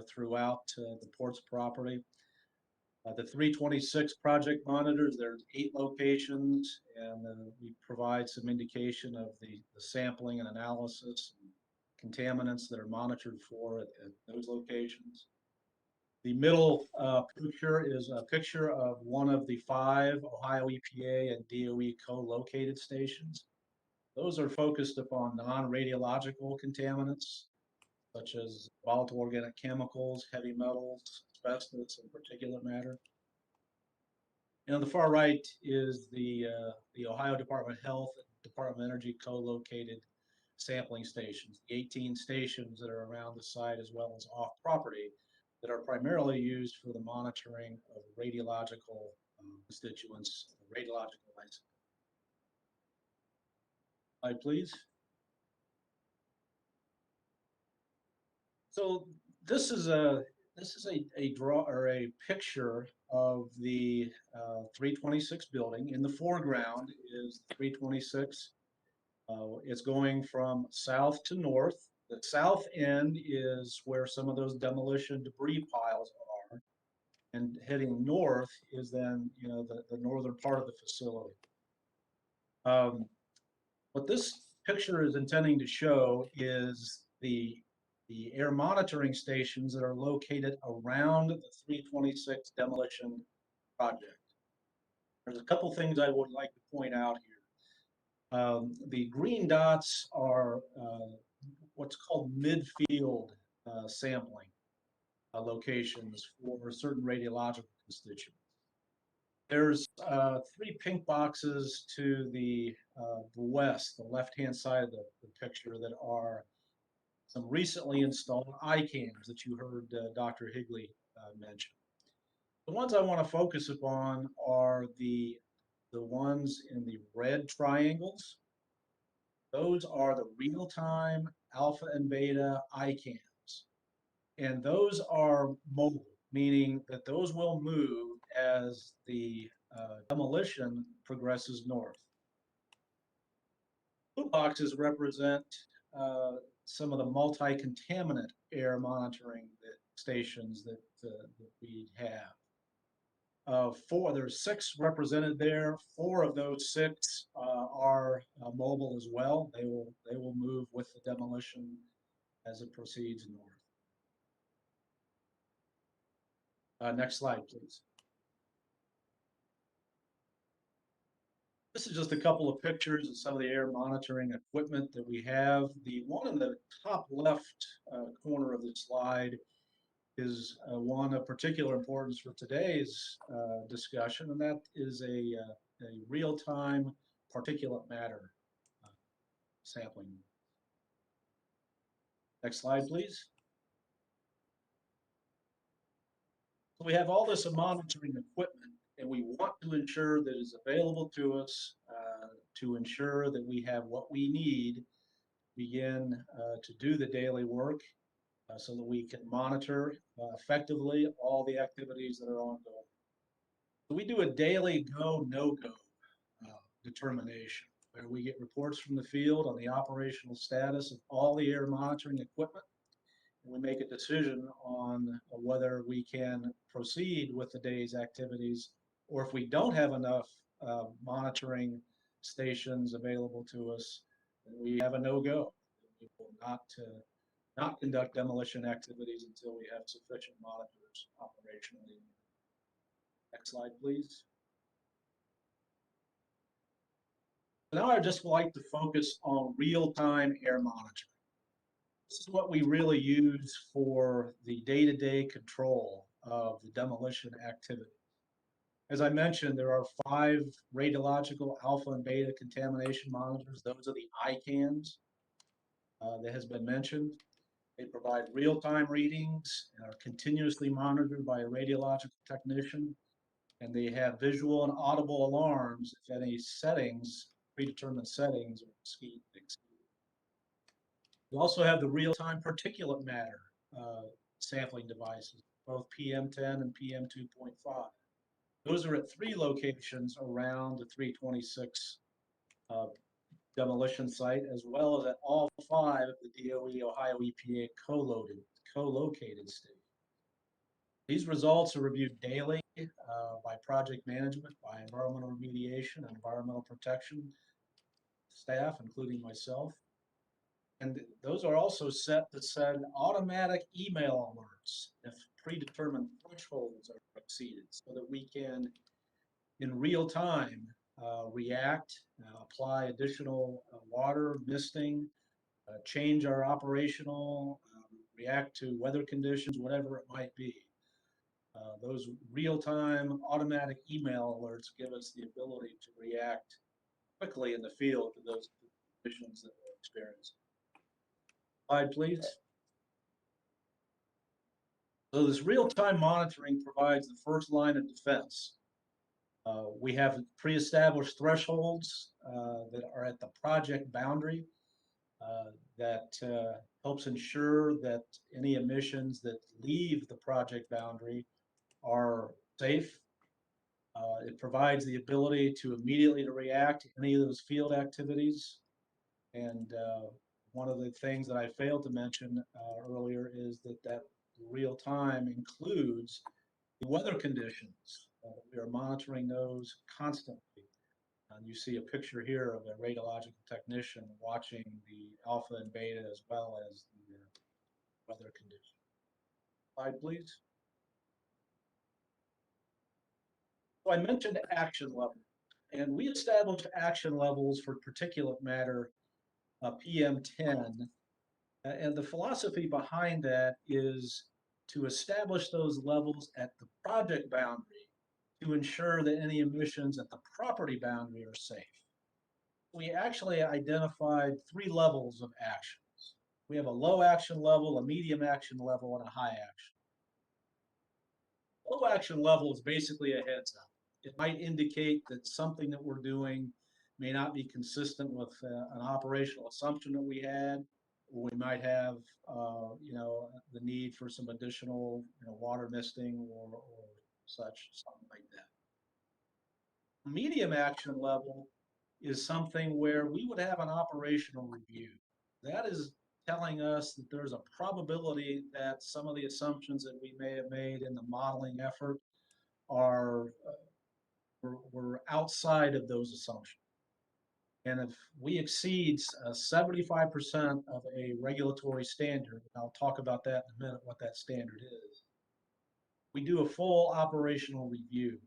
throughout the Port's property. The 326 project monitors, there's 8 locations, and we provide some indication of the sampling and analysis and contaminants that are monitored for at those locations. The middle picture is a picture of one of the 5 Ohio EPA and DOE co-located stations. Those are focused upon non-radiological contaminants, such as volatile organic chemicals, heavy metals, asbestos, and particulate matter. And on the far right is the Ohio Department of Health and Department of Energy co-located sampling stations, the 18 stations that are around the site as well as off property that are primarily used for the monitoring of radiological constituents, radiological isotopes. Slide, please. So this is a draw or a picture of the 326 building. In the foreground is 326. It's going from south to north. The south end is where some of those demolition debris piles are, and heading north is then, you know, the northern part of the facility. What this picture is intending to show is the air monitoring stations that are located around the 326 demolition project. There's a couple things I would like to point out here. The green dots are what's called midfield sampling locations for certain radiological constituents. There's 3 pink boxes to the west, the left-hand side of the picture, that are some recently installed ICAMs that you heard Dr. Higley mention. The ones I want to focus upon are the ones in the red triangles. Those are the real-time alpha and beta ICAMs. And those are mobile, meaning that those will move as the demolition progresses north. Blue boxes represent some of the multi-contaminant air monitoring stations that we have. There's 6 represented there. 4 of those 6 are mobile as well. They will move with the demolition as it proceeds north. Next slide, please. This is just a couple of pictures of some of the air monitoring equipment that we have. The one in the top left corner of the slide is one of particular importance for today's discussion, and that is a real-time particulate matter sampling. Next slide, please. So we have all this monitoring equipment, and we want to ensure that it's available to us to ensure that we have what we need to begin to do the daily work so that we can monitor effectively all the activities that are ongoing. So we do a daily go, no-go determination, where we get reports from the field on the operational status of all the air monitoring equipment. And we make a decision on whether we can proceed with the day's activities, or if we don't have enough monitoring stations available to us, then we have a no-go. We will not conduct demolition activities until we have sufficient monitors operationally. Next slide, please. Now I'd just like to focus on real-time air monitoring. This is what we really use for the day-to-day control of the demolition activity. As I mentioned, there are 5 radiological alpha and beta contamination monitors. Those are the ICAMs that has been mentioned. They provide real-time readings and are continuously monitored by a radiological technician, and they have visual and audible alarms if any settings, predetermined settings, are exceeded. We also have the real-time particulate matter sampling devices, both PM10 and PM2.5. Those are at 3 locations around the 326 demolition site, as well as at all 5 of the DOE Ohio EPA co-located stations. These results are reviewed daily by project management, by environmental remediation and environmental protection staff, including myself. And those are also set to send automatic email alerts if predetermined thresholds are exceeded, so that we can, in real time, react, apply additional water, misting, change our operational, react to weather conditions, whatever it might be. Those real-time automatic email alerts give us the ability to react quickly in the field to those conditions that we're experiencing. Slide, please. So this real-time monitoring provides the first line of defense. We have pre-established thresholds that are at the project boundary that helps ensure that any emissions that leave the project boundary are safe. It provides the ability to immediately react to any of those field activities. And one of the things that I failed to mention earlier is that real time includes the weather conditions. We are monitoring those constantly. And you see a picture here of a radiological technician watching the alpha and beta as well as the weather conditions. Slide, please. So I mentioned action level, and we established action levels for particulate matter PM10. And the philosophy behind that is to establish those levels at the project boundary to ensure that any emissions at the property boundary are safe. We actually identified 3 levels of actions. We have a low action level, a medium action level, and a high action. Low action level is basically a heads up. It might indicate that something that we're doing may not be consistent with an operational assumption that we had. Or we might have, the need for some additional, water misting or such, something like that. Medium action level is something where we would have an operational review. That is telling us that there's a probability that some of the assumptions that we may have made in the modeling effort are were outside of those assumptions. And if we exceed 75% of a regulatory standard, and I'll talk about that in a minute, what that standard is, we do a full operational review,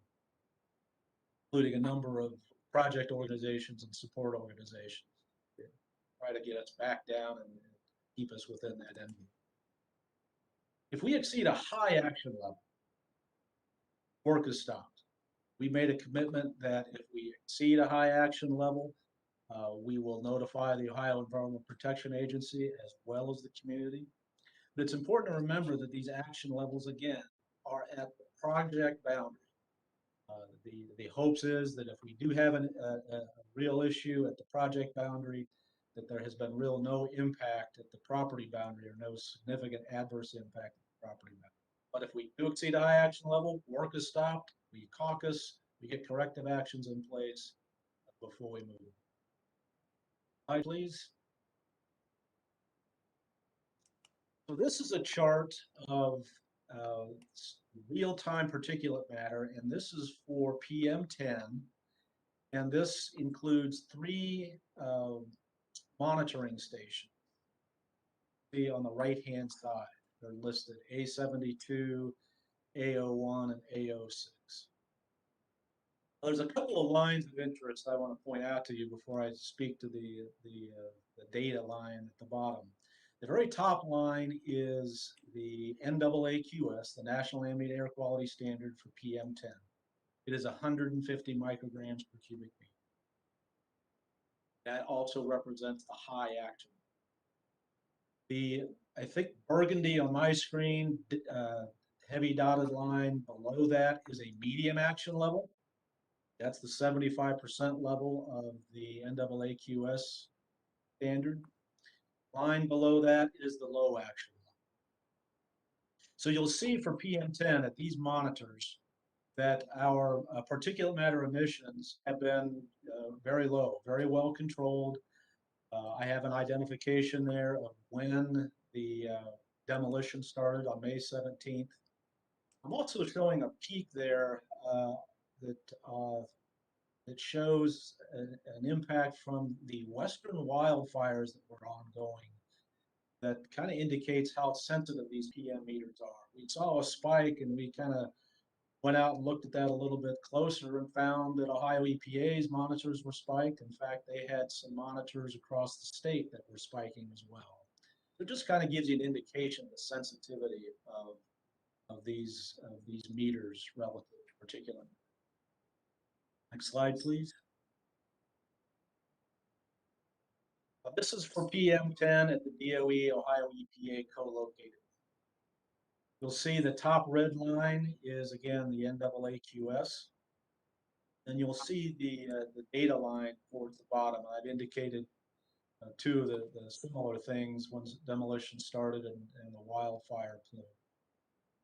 including a number of project organizations and support organizations, try to get us back down and keep us within that envelope. If we exceed a high action level, work is stopped. We made a commitment that if we exceed a high action level, we will notify the Ohio Environmental Protection Agency as well as the community. But it's important to remember that these action levels, again, are at the project boundary. The hopes is that if we do have a real issue at the project boundary, that there has been no impact at the property boundary or no significant adverse impact at the property boundary. But if we do exceed a high action level, work is stopped, we caucus, we get corrective actions in place before we move. Slide, please. So this is a chart of real-time particulate matter, and this is for PM10, and this includes 3 monitoring stations. See on the right-hand side, they're listed A72, A01, and A06. There's a couple of lines of interest I want to point out to you before I speak to the data line at the bottom. The very top line is the NAAQS, the National Ambient Air Quality Standard for PM10. It is 150 micrograms per cubic meter. That also represents the high action. I think burgundy on my screen, heavy dotted line below that is a medium action level. That's the 75% level of the NAAQS standard. Line below that is the low action level. So you'll see for PM10 at these monitors that our particulate matter emissions have been very low, very well controlled. I have an identification there of when the demolition started on May 17th. I'm also showing a peak there that shows an impact from the western wildfires that were ongoing that kind of indicates how sensitive these PM meters are. We saw a spike and we kind of went out and looked at that a little bit closer and found that Ohio EPA's monitors were spiked. In fact, they had some monitors across the state that were spiking as well. So it just kind of gives you an indication of the sensitivity of these meters relative to particulate. Next slide, please. This is for PM10 at the DOE Ohio EPA co-located. You'll see the top red line is again the NAAQS. And you'll see the data line towards the bottom. I've indicated two of the similar things when demolition started and the wildfire plume.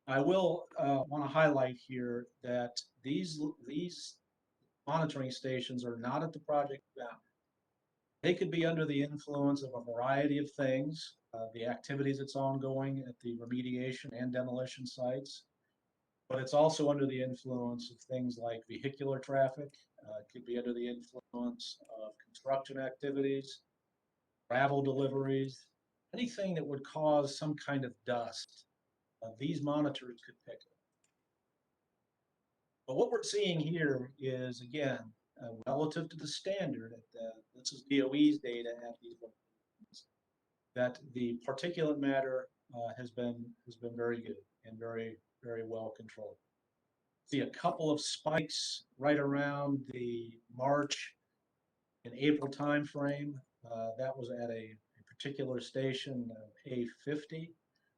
I will want to highlight here that these monitoring stations are not at the project boundary. They could be under the influence of a variety of things, the activities that's ongoing at the remediation and demolition sites, but it's also under the influence of things like vehicular traffic. It could be under the influence of construction activities, travel deliveries, anything that would cause some kind of dust. These monitors could pick it. But what we're seeing here is, again, relative to the standard, this is DOE's data at these locations, that the particulate matter has been very good and very well controlled. See a couple of spikes right around the March and April timeframe. That was at a particular station, A50,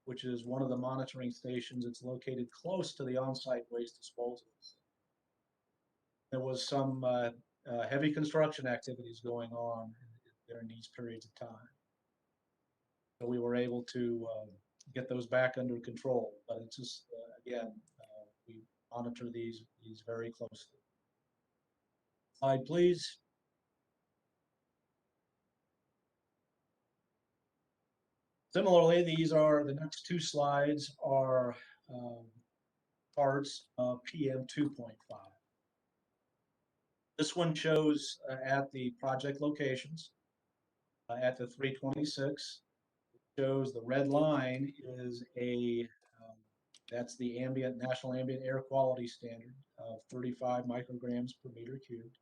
which is one of the monitoring stations. It's located close to the on-site waste disposal. There was some heavy construction activities going on during these periods of time. So we were able to get those back under control, but it's just, again, we monitor these very closely. Slide, please. Similarly, the next two slides are parts of PM 2.5. This one shows at the project locations at the 326. It shows the red line is that's the national ambient air quality standard of 35 micrograms per meter cubed.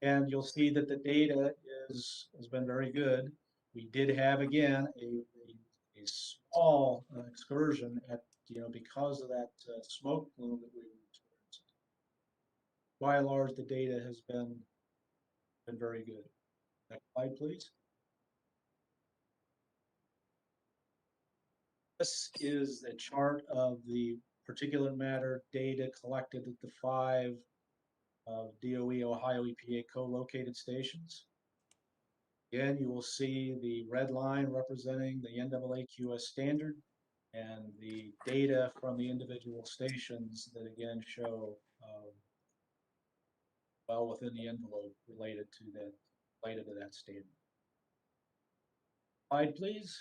And you'll see that the data has been very good. We did have, again, a small excursion at, because of that smoke plume that we were experiencing. By and large, the data has been very good. Next slide, please. This is a chart of the particulate matter data collected at the 5 DOE Ohio EPA co-located stations. Again, you will see the red line representing the NAAQS standard and the data from the individual stations that again show well within the envelope related to that standard. Slide, please.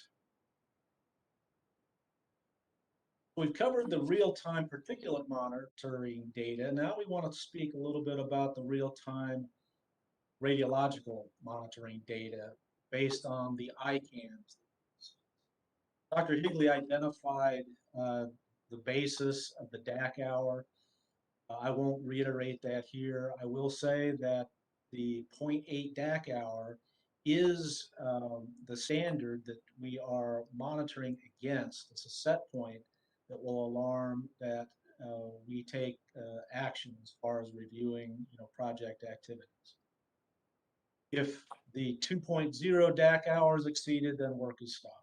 We've covered the real-time particulate monitoring data. Now we want to speak a little bit about the real-time radiological monitoring data based on the ICAMs. Dr. Higley identified the basis of the DAC hour. I won't reiterate that here. I will say that the 0.8 DAC hour is the standard that we are monitoring against. It's a set point that will alarm that we take action as far as reviewing, project activities. If the 2.0 DAC hour is exceeded, then work is stopped.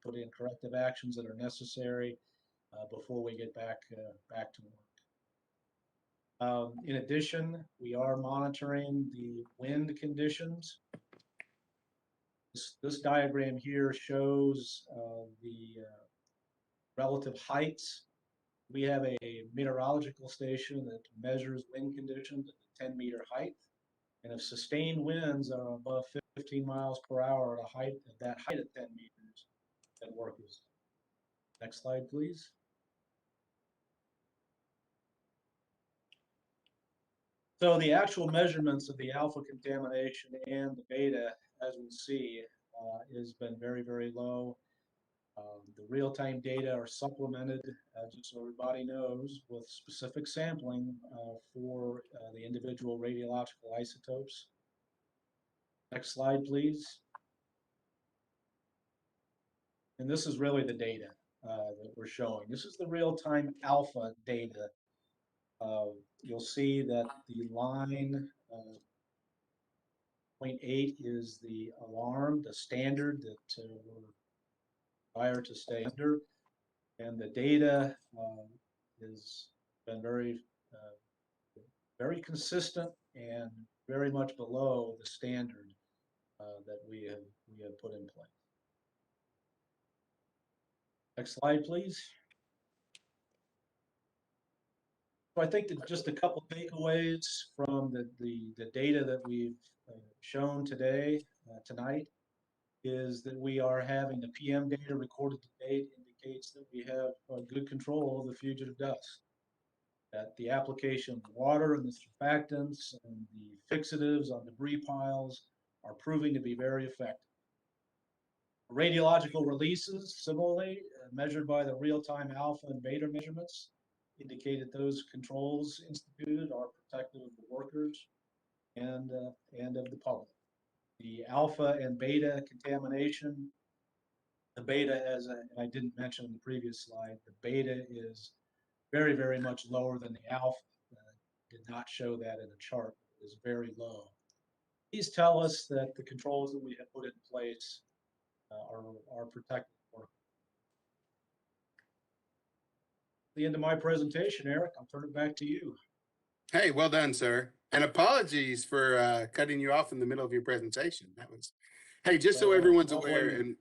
Put in corrective actions that are necessary before we get back to work. In addition, we are monitoring the wind conditions. This diagram here shows the relative heights. We have a meteorological station that measures wind conditions at 10-meter height. And if sustained winds are above 15 miles per hour at that height at 10 meters, then work is done. Next slide, please. So the actual measurements of the alpha contamination and the beta, as we see, has been very low. The real-time data are supplemented, just so everybody knows, with specific sampling for the individual radiological isotopes. Next slide, please. And this is really the data that we're showing. This is the real-time alpha data. You'll see that the line 0.8 is the alarm, the standard that we're required to stay under. And the data has been very consistent and very much below the standard that we have put in place. Next slide, please. So I think that just a couple takeaways from the data that we've shown today, tonight, is that we are having the PM data recorded to date indicates that we have good control of the fugitive dust. That the application of water and the surfactants and the fixatives on debris piles are proving to be very effective. Radiological releases, similarly, measured by the real-time alpha and beta measurements, indicated those controls instituted are protective of the workers and of the public. The alpha and beta contamination, the beta, as I didn't mention in the previous slide, the beta is very, very much lower than the alpha. Did not show that in a chart. It is very low. These tell us that the controls that we have put in place are protected. The end of my presentation, Eric. I'll turn it back to you. Hey, well done, sir. And apologies for cutting you off in the middle of your presentation. That was, hey, just so everyone's aware, and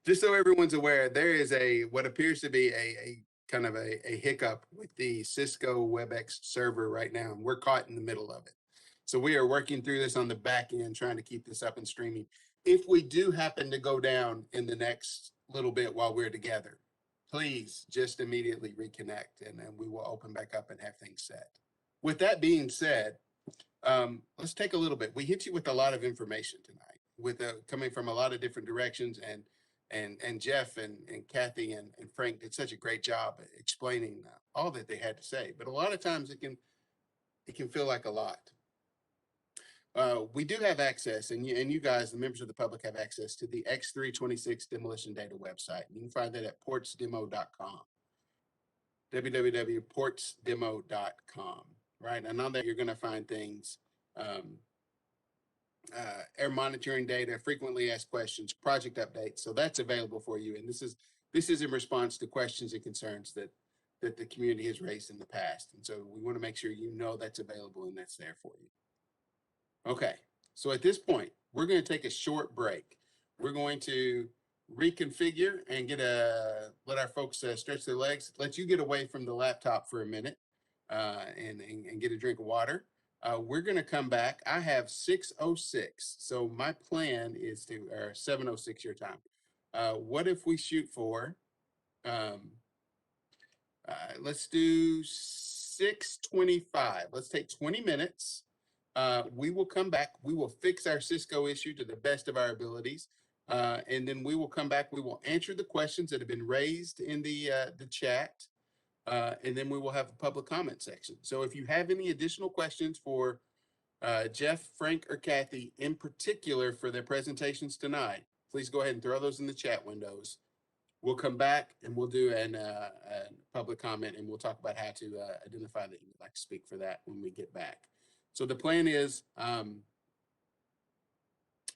just so everyone's aware, there is what appears to be a kind of a hiccup with the Cisco WebEx server right now, and we're caught in the middle of it. So we are working through this on the back end, trying to keep this up and streaming. If we do happen to go down in the next little bit while we're together, please just immediately reconnect, and then we will open back up and have things set. With that being said, let's take a little bit. We hit you with a lot of information tonight, with coming from a lot of different directions, and Jeff and Kathy and Frank did such a great job at explaining all that they had to say. But a lot of times it can feel like a lot. We do have access, and you guys, the members of the public, have access to the X326 demolition data website. You can find that at portsdemo.com, www.portsdemo.com, right? And on there, you're going to find things, air monitoring data, frequently asked questions, project updates. So that's available for you. And this is in response to questions and concerns that the community has raised in the past. And so we want to make sure you know that's available and that's there for you. Okay, so at this point, we're going to take a short break. We're going to reconfigure and let our folks stretch their legs, let you get away from the laptop for a minute and get a drink of water. We're going to come back. I have 6:06, so my plan is or 7:06 your time. What if we shoot for, let's do 6:25. Let's take 20 minutes. We will come back. We will fix our Cisco issue to the best of our abilities. And then we will come back. We will answer the questions that have been raised in the chat. And then we will have a public comment section. So if you have any additional questions for Jeff, Frank, or Kathy, in particular for their presentations tonight, please go ahead and throw those in the chat windows. We'll come back and we'll do a public comment, and we'll talk about how to identify that you would like to speak for that when we get back. So the plan is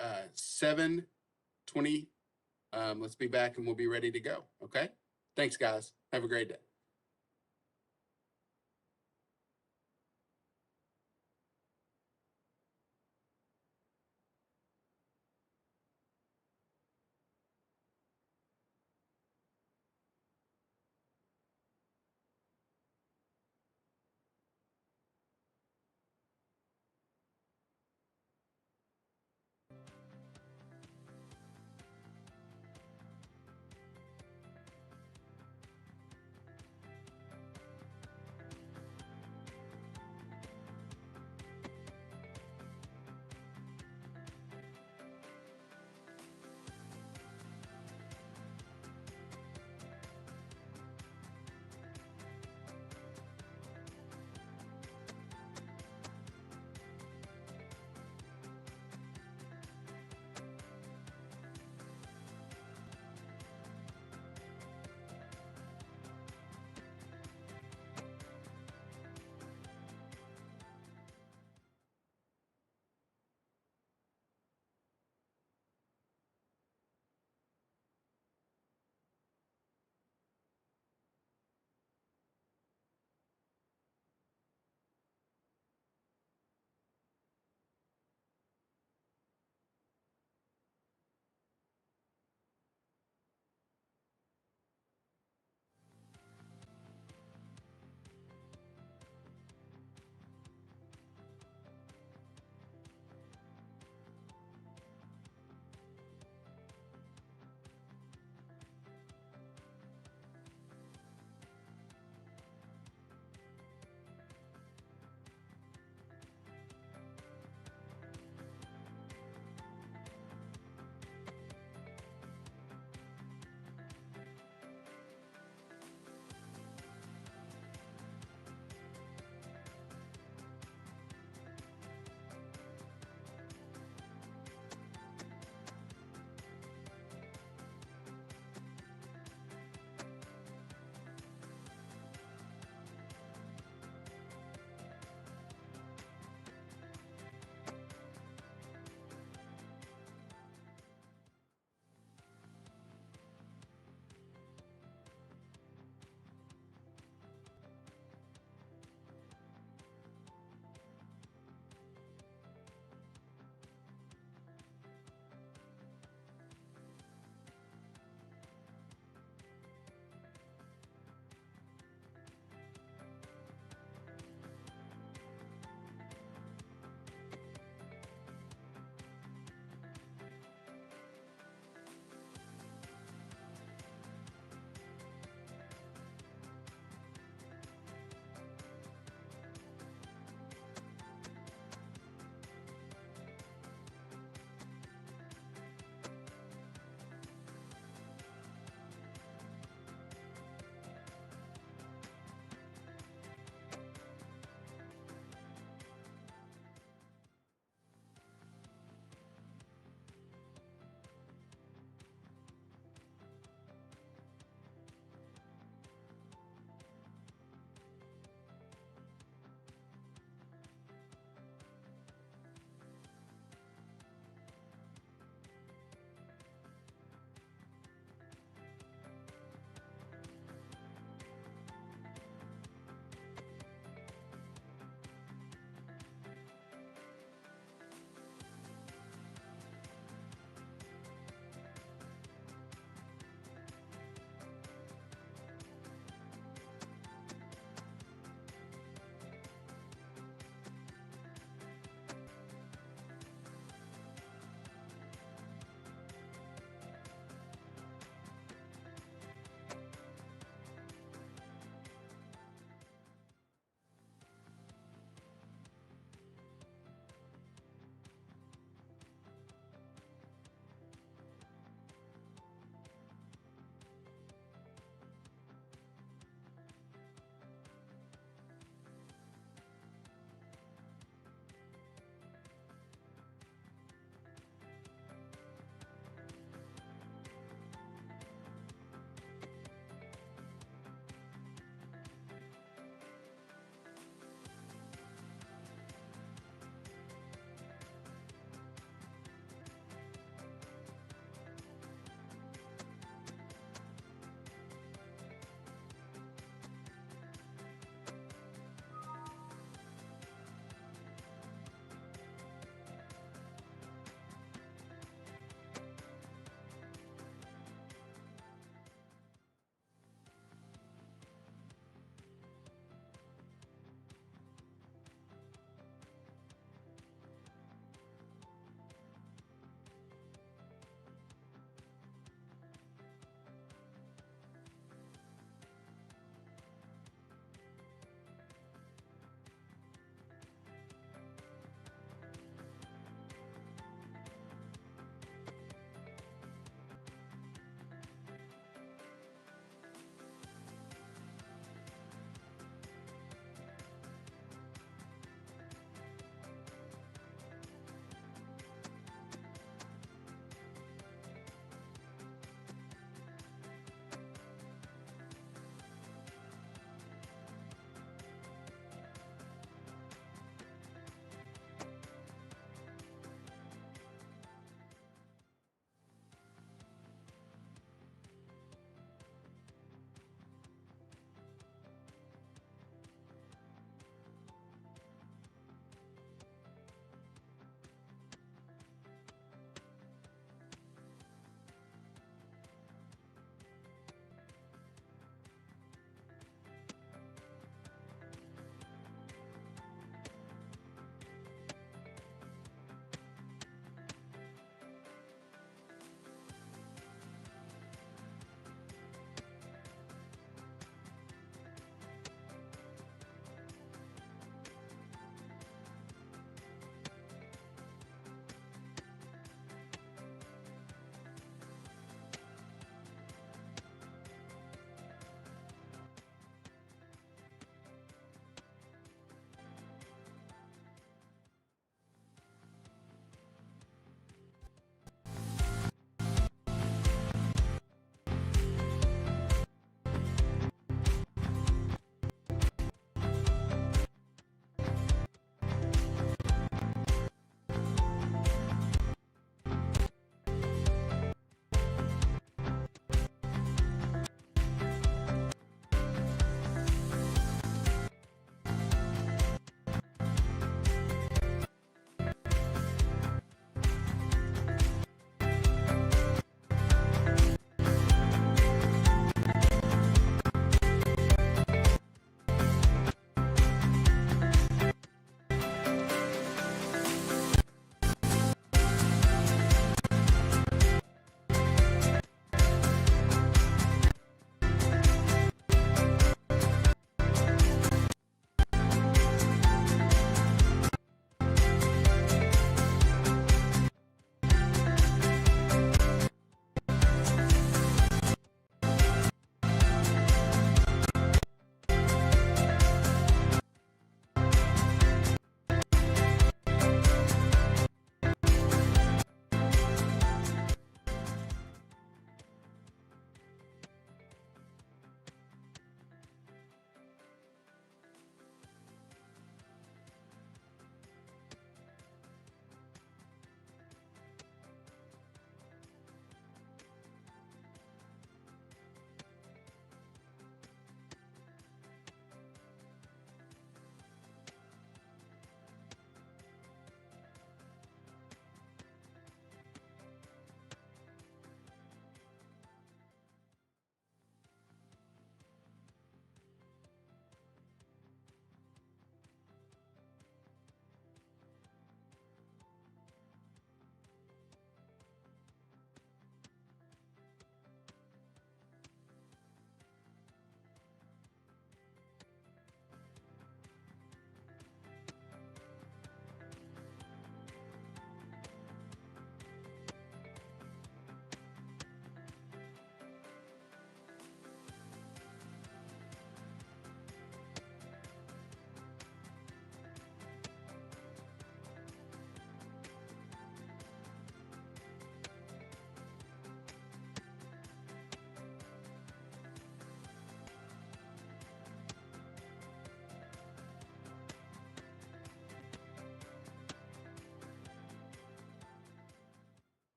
7:20. Let's be back and we'll be ready to go. Okay. Thanks, guys. Have a great day.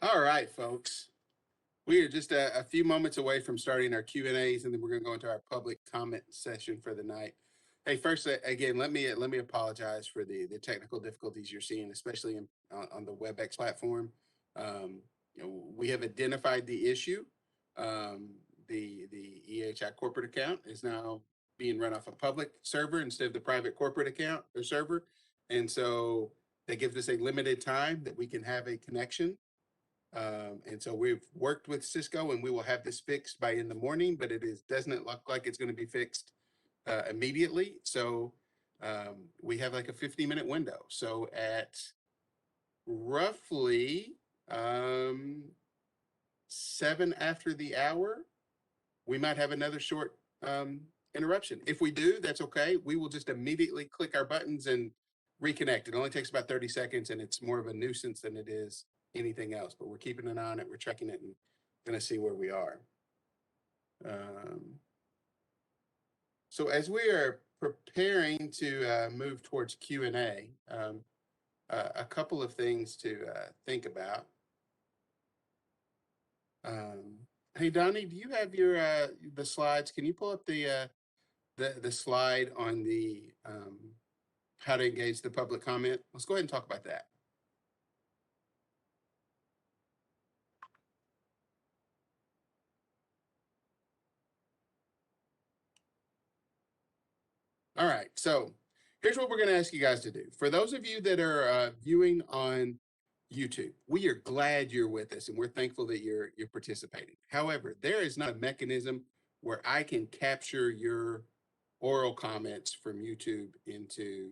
All right, folks. We are just a few moments away from starting our Q&As, and then we're going to go into our public comment session for the night. Hey, first, again, let me apologize for the technical difficulties you're seeing, especially on the WebEx platform. We have identified the issue. The EHI corporate account is now being run off a public server instead of the private corporate account or server, and so that gives us a limited time that we can have a connection. And so we've worked with Cisco, and we will have this fixed by in the morning, but doesn't look like it's going to be fixed immediately. So we have like a 50-minute window. So at roughly 7 after the hour, we might have another short interruption. If we do, that's okay. We will just immediately click our buttons and reconnect. It only takes about 30 seconds, and it's more of a nuisance than it is anything else, but we're keeping an eye on it. We're checking it and going to see where we are. So as we are preparing to move towards Q&A, a couple of things to think about. Hey, Donnie, do you have your the slides? Can you pull up the slide on the how to engage the public comment? Let's go ahead and talk about that. All right, so here's what we're going to ask you guys to do. For those of you that are viewing on YouTube, we are glad you're with us, and we're thankful that you're participating. However, there is not a mechanism where I can capture your oral comments from YouTube into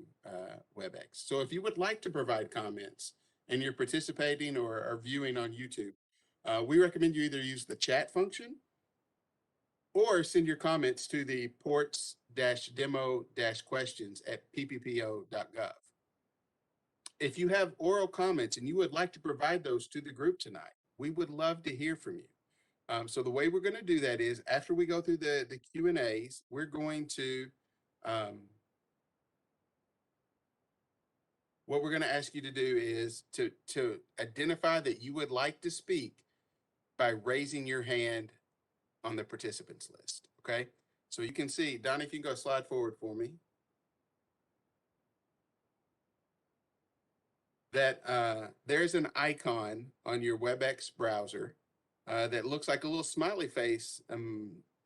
WebEx. So if you would like to provide comments and you're participating or are viewing on YouTube, we recommend you either use the chat function or send your comments to the ports-demo-questions at pppo.gov. If you have oral comments and you would like to provide those to the group tonight, we would love to hear from you. So the way we're going to do that is after we go through the Q&As, we're going to, what we're going to ask you to do is to identify that you would like to speak by raising your hand on the participants list. Okay. So you can see, Donnie, if you can go slide forward for me, that there's an icon on your WebEx browser that looks like a little smiley face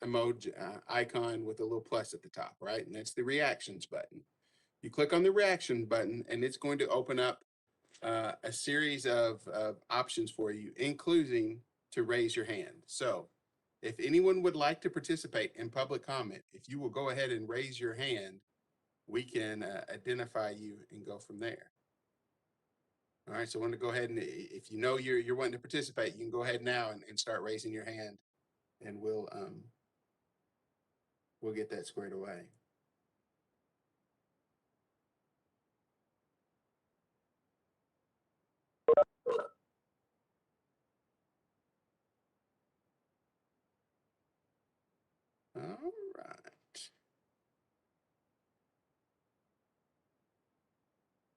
emoji icon with a little plus at the top, right? And that's the reactions button. You click on the reaction button, and it's going to open up a series of options for you, including to raise your hand. So if anyone would like to participate in public comment, if you will go ahead and raise your hand, we can identify you and go from there. All right, so I want to go ahead and if you know you're wanting to participate, you can go ahead now and start raising your hand, and we'll get that squared away. All right.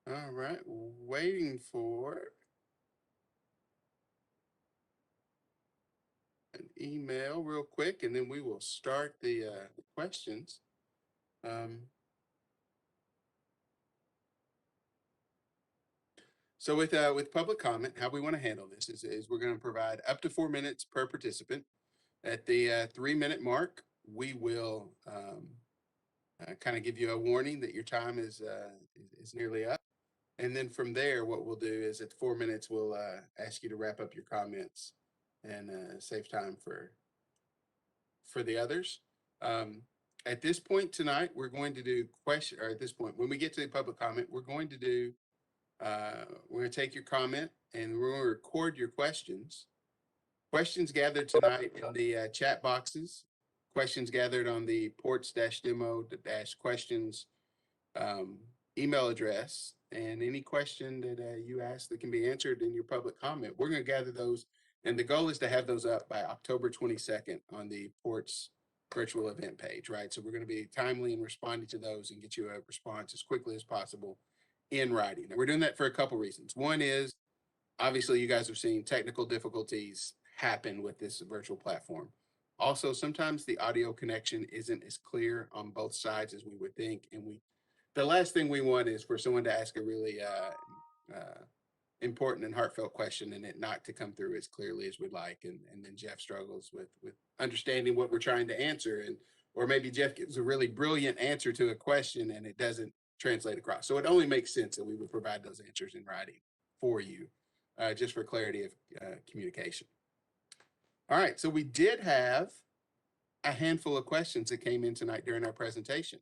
All right, waiting for an email real quick, and then we will start the questions. So with public comment, how we want to handle this is we're going to provide up to 4 minutes per participant. At the 3-minute mark, we will kind of give you a warning that your time is nearly up. And then from there, what we'll do is at 4 minutes, we'll ask you to wrap up your comments and save time for the others. At this point tonight, we're going to do at this point, when we get to the public comment, we're going to do, we're going to take your comment and we're going to record your questions. Questions gathered tonight in the chat boxes, questions gathered on the ports-demo-questions email address, and any question that you ask that can be answered in your public comment. We're going to gather those, and the goal is to have those up by October 22nd on the Ports virtual event page, right? So we're going to be timely in responding to those and get you a response as quickly as possible in writing. And we're doing that for a couple reasons. One is obviously you guys are seeing technical difficulties happen with this virtual platform. Also, sometimes the audio connection isn't as clear on both sides as we would think. And the last thing we want is for someone to ask a really important and heartfelt question and it not to come through as clearly as we'd like. And then Jeff struggles with understanding what we're trying to answer. Or maybe Jeff gives a really brilliant answer to a question and it doesn't translate across. So it only makes sense that we would provide those answers in writing for you, just for clarity of communication. All right, so we did have a handful of questions that came in tonight during our presentation.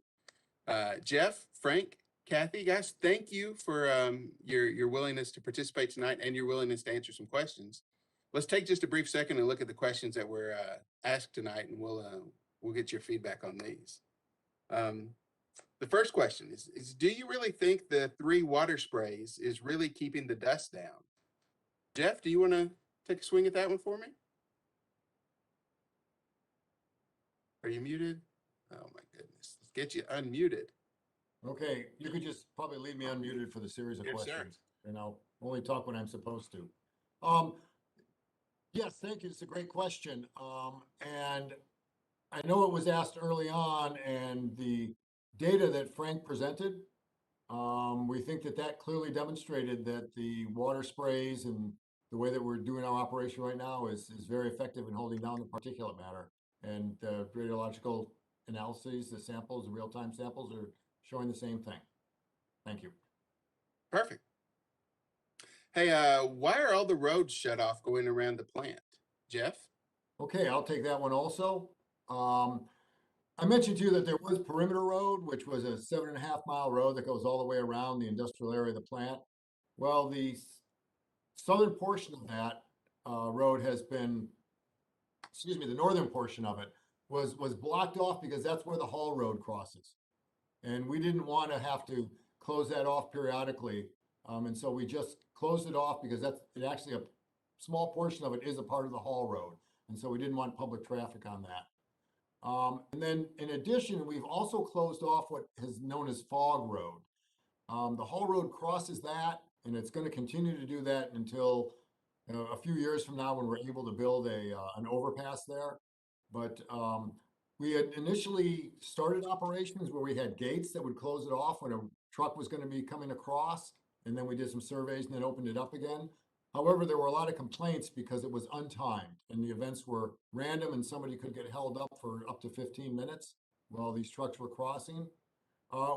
Jeff, Frank, Kathy, guys, thank you for your willingness to participate tonight and your willingness to answer some questions. Let's take just a brief second and look at the questions that were asked tonight, and we'll get your feedback on these. The first question is do you really think the 3 water sprays is really keeping the dust down? Jeff, do you want to take a swing at that one for me? Are you muted? Oh my goodness. Let's get you unmuted. Okay, you could just probably leave me unmuted for the series of Yes, sir. questions. And I'll only talk when I'm supposed to. Yes, thank you. It's a great question. And I know it was asked early on, and the data that Frank presented, we think that clearly demonstrated that the water sprays and the way that we're doing our operation right now is very effective in holding down the particulate matter. And the radiological analyses, the samples, the real-time samples are showing the same thing. Thank you. Perfect. Hey, why are all the roads shut off going around the plant? Jeff? Okay, I'll take that one also. I mentioned to you that there was Perimeter Road, which was a 7.5 mile road that goes all the way around the industrial area of the plant. Well, the southern portion of that road has been, the northern portion of it was blocked off because that's where the Hall Road crosses. And we didn't want to have to close that off periodically. And so we just closed it off because actually a small portion of it is a part of the Hall Road. And so we didn't want public traffic on that. And then in addition, we've also closed off what is known as Fog Road. The Hall Road crosses that, and it's going to continue to do that until a few years from now when we're able to build an overpass there. But we had initially started operations where we had gates that would close it off when a truck was going to be coming across, and then we did some surveys and then opened it up again. However, there were a lot of complaints because it was untimed and the events were random and somebody could get held up for up to 15 minutes while these trucks were crossing.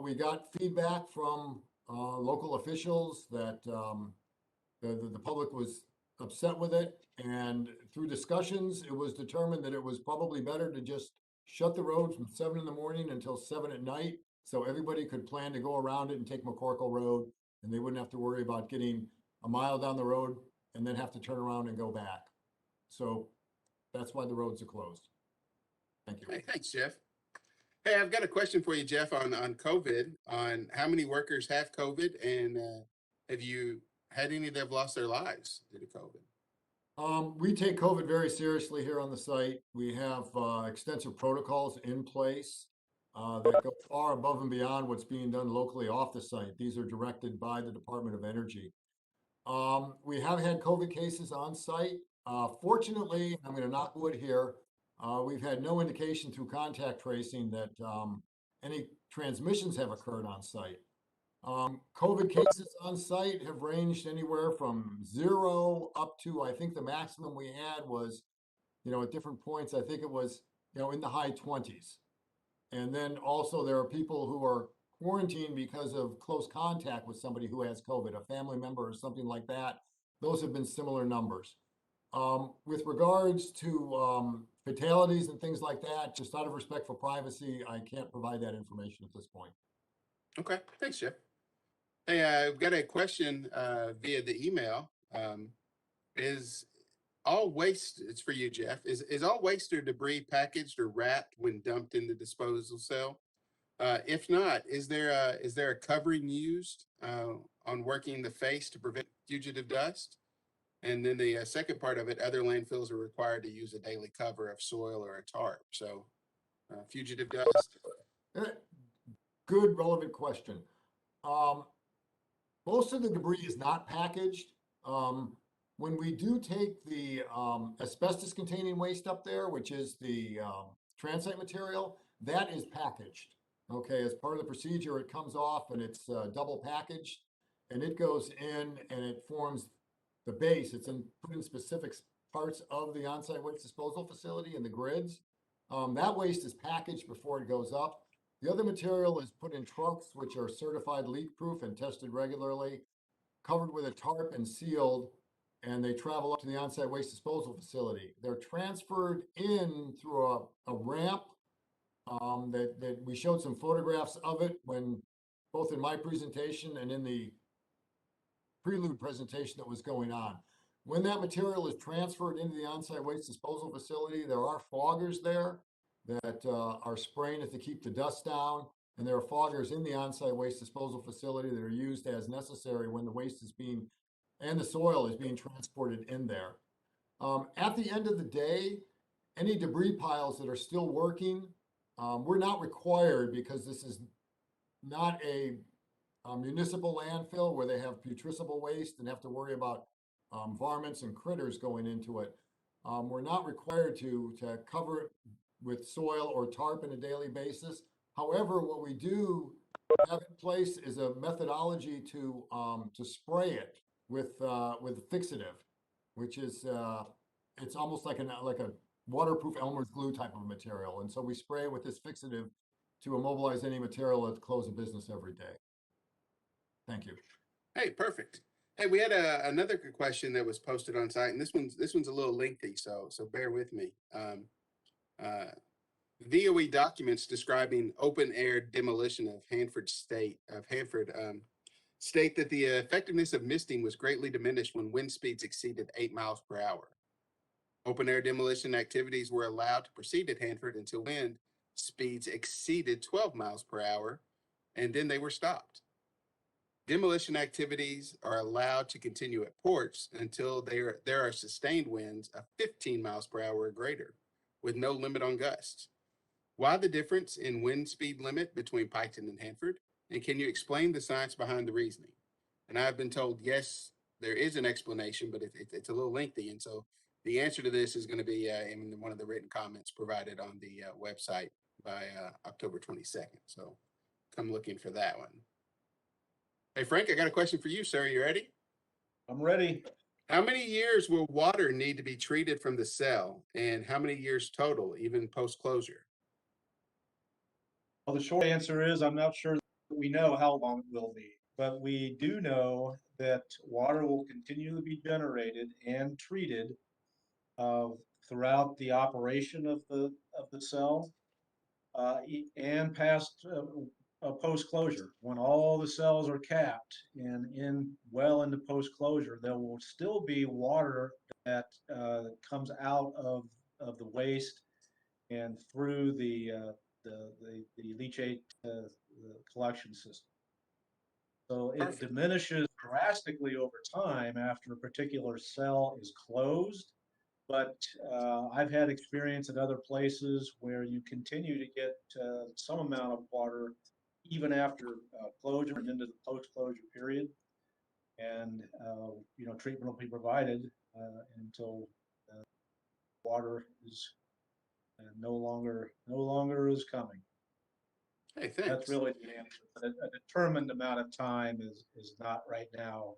We got feedback from local officials that the public was upset with it. And through discussions, it was determined that it was probably better to just shut the road from 7 in the morning until 7 at night so everybody could plan to go around it and take McCorkle Road, and they wouldn't have to worry about getting a mile down the road and then have to turn around and go back. So that's why the roads are closed. Thank you. Hey, thanks, Jeff. Hey, I've got a question for you, Jeff, on COVID, on how many workers have COVID, and have you had any that have lost their lives due to COVID? We take COVID very seriously here on the site. We have extensive protocols in place that go far above and beyond what's being done locally off the site. These are directed by the Department of Energy. We have had COVID cases on site. Fortunately, I'm going to knock wood here, we've had no indication through contact tracing that any transmissions have occurred on site. COVID cases on site have ranged anywhere from 0 up to, I think the maximum we had was, at different points, I think it was, in the high 20s. And then also there are people who are quarantined because of close contact with somebody who has COVID, a family member or something like that. Those have been similar numbers. With regards to fatalities and things like that, just out of respect for privacy, I can't provide that information at this point. Okay, thanks, Jeff. Hey, I've got a question via the email. Is all waste, it's for you, Jeff, is all waste or debris packaged or wrapped when dumped in the disposal cell? If not, is there a covering used on working the face to prevent fugitive dust? And then the second part of it, other landfills are required to use a daily cover of soil or a tarp. So fugitive dust. Good, relevant question. Most of the debris is not packaged. when we do take the asbestos containing waste up there, which is the transite material, that is packaged. Okay, as part of the procedure, it comes off and it's double packaged, and it goes in and it forms the base. It's put in specific parts of the on-site waste disposal facility in the grids. That waste is packaged before it goes up. The other material is put in trucks, which are certified leak-proof and tested regularly, covered with a tarp and sealed, and they travel up to the on-site waste disposal facility. They're transferred in through a ramp that we showed some photographs of it when, both in my presentation and in the prelude presentation that was going on. When that material is transferred into the on-site waste disposal facility, there are foggers there that are spraying it to keep the dust down. And there are foggers in the on-site waste disposal facility that are used as necessary when the waste is being, and the soil is being transported in there. At the end of the day, any debris piles that are still working, we're not required, because this is not a municipal landfill where they have putrescible waste and have to worry about varmints and critters going into it. We're not required to cover it with soil or tarp on a daily basis. However, what we do have in place is a methodology to spray it with fixative, which is it's almost like a waterproof Elmer's glue type of material. And so we spray it with this fixative to immobilize any material at the close of business every day. Thank you. Hey, perfect. Hey, we had another good question that was posted on site, and this one's a little lengthy, so bear with me. DOE documents describing open air demolition of Hanford state that the effectiveness of misting was greatly diminished when wind speeds exceeded 8 miles per hour. Open air demolition activities were allowed to proceed at Hanford until wind speeds exceeded 12 miles per hour, and then they were stopped. Demolition activities are allowed to continue at ports until there are sustained winds of 15 miles per hour or greater, with no limit on gusts. Why the difference in wind speed limit between Piketon and Hanford? And can you explain the science behind the reasoning? And I've been told, yes, there is an explanation, but it's a little lengthy. And so the answer to this is going to be in one of the written comments provided on the website by October 22nd. So come looking for that one. Hey, Frank, I got a question for you, sir. You ready? I'm ready. How many years will water need to be treated from the cell, and how many years total, even post-closure? Well, the short answer is I'm not sure that we know how long it will be, but we do know that water will continue to be generated and treated throughout the operation of the cell and past post-closure. When all the cells are capped and well into post-closure, there will still be water that comes out of the waste and through the leachate collection system. So it Perfect. diminishes drastically over time after a particular cell is closed. But I've had experience at other places where you continue to get some amount of water even after closure and into the post-closure period. And treatment will be provided until water is no longer is coming. Hey, thanks. That's really the answer. But a determined amount of time is not right now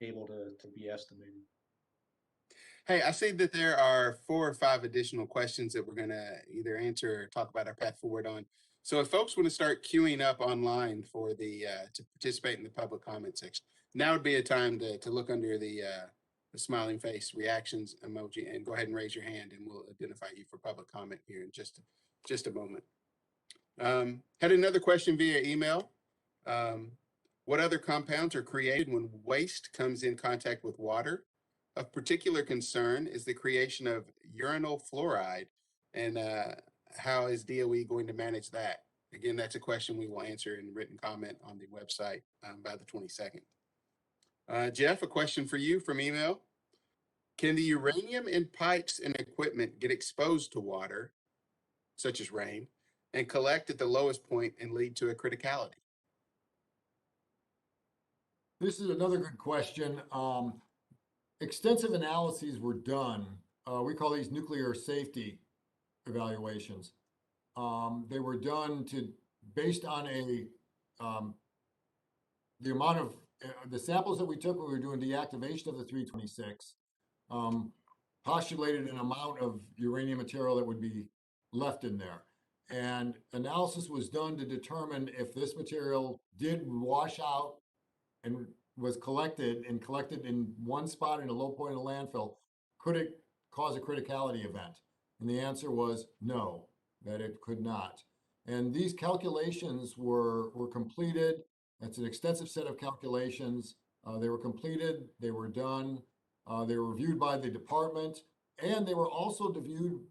able to be estimated. Hey, I see that there are 4 or 5 additional questions that we're going to either answer or talk about our path forward on. So if folks want to start queuing up online for the to participate in the public comment section, now would be a time to look under the smiling face reactions emoji and go ahead and raise your hand, and we'll identify you for public comment here in just a moment. Had another question via email. What other compounds are created when waste comes in contact with water? Of particular concern is the creation of urinal fluoride, and how is DOE going to manage that? Again, that's a question we will answer in written comment on the website by the 22nd. Jeff, a question for you from email. Can the uranium in pipes and equipment get exposed to water, such as rain, and collect at the lowest point and lead to a criticality? This is another good question. extensive analyses were done. We call these nuclear safety evaluations. They were done based on the amount of the samples that we took when we were doing deactivation of the 326, postulated an amount of uranium material that would be left in there. And analysis was done to determine if this material did wash out and was collected in one spot in a low point of landfill, could it cause a criticality event? And the answer was no, that it could not. And these calculations were completed. It's an extensive set of calculations. They were completed, they were done, they were reviewed by the department, and they were also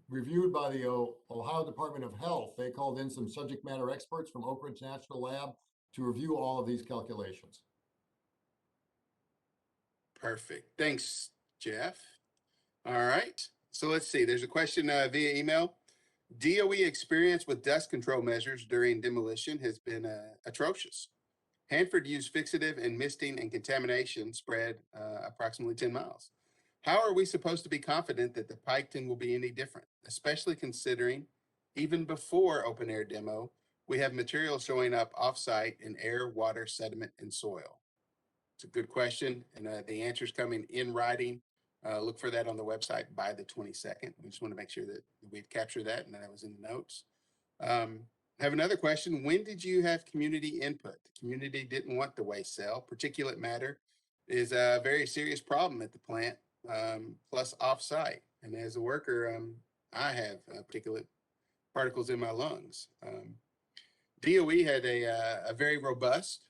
reviewed by the Ohio Department of Health. They called in some subject matter experts from Oak Ridge National Lab to review all of these calculations. Perfect. Thanks, Jeff. All right. So let's see. There's a question via email. DOE experience with dust control measures during demolition has been atrocious. Hanford used fixative and misting and contamination spread approximately 10 miles. How are we supposed to be confident that the Piketon will be any different, especially considering even before open air demo, we have material showing up offsite in air, water, sediment, and soil? It's a good question, and the answer's coming in writing. Look for that on the website by the 22nd. We just want to make sure that we've captured that and that was in the notes. I have another question. When did you have community input? The community didn't want the waste cell. Particulate matter is a very serious problem at the plant, plus offsite. And as a worker, I have particulate particles in my lungs. DOE had a very robust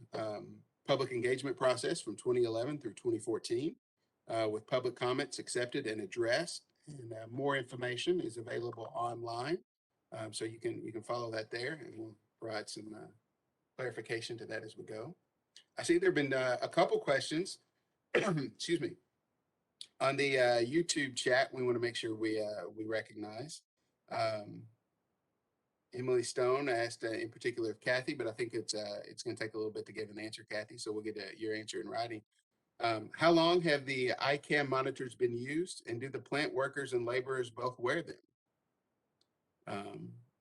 public engagement process from 2011 through 2014, with public comments accepted and addressed. And more information is available online. So you can follow that there, and we'll provide some clarification to that as we go. I see there have been a couple questions, excuse me, on the YouTube chat. We want to make sure we recognize. Emily Stone asked in particular of Kathy, but I think it's going to take a little bit to get an answer, Kathy. So we'll get your answer in writing. How long have the ICAM monitors been used, and do the plant workers and laborers both wear them?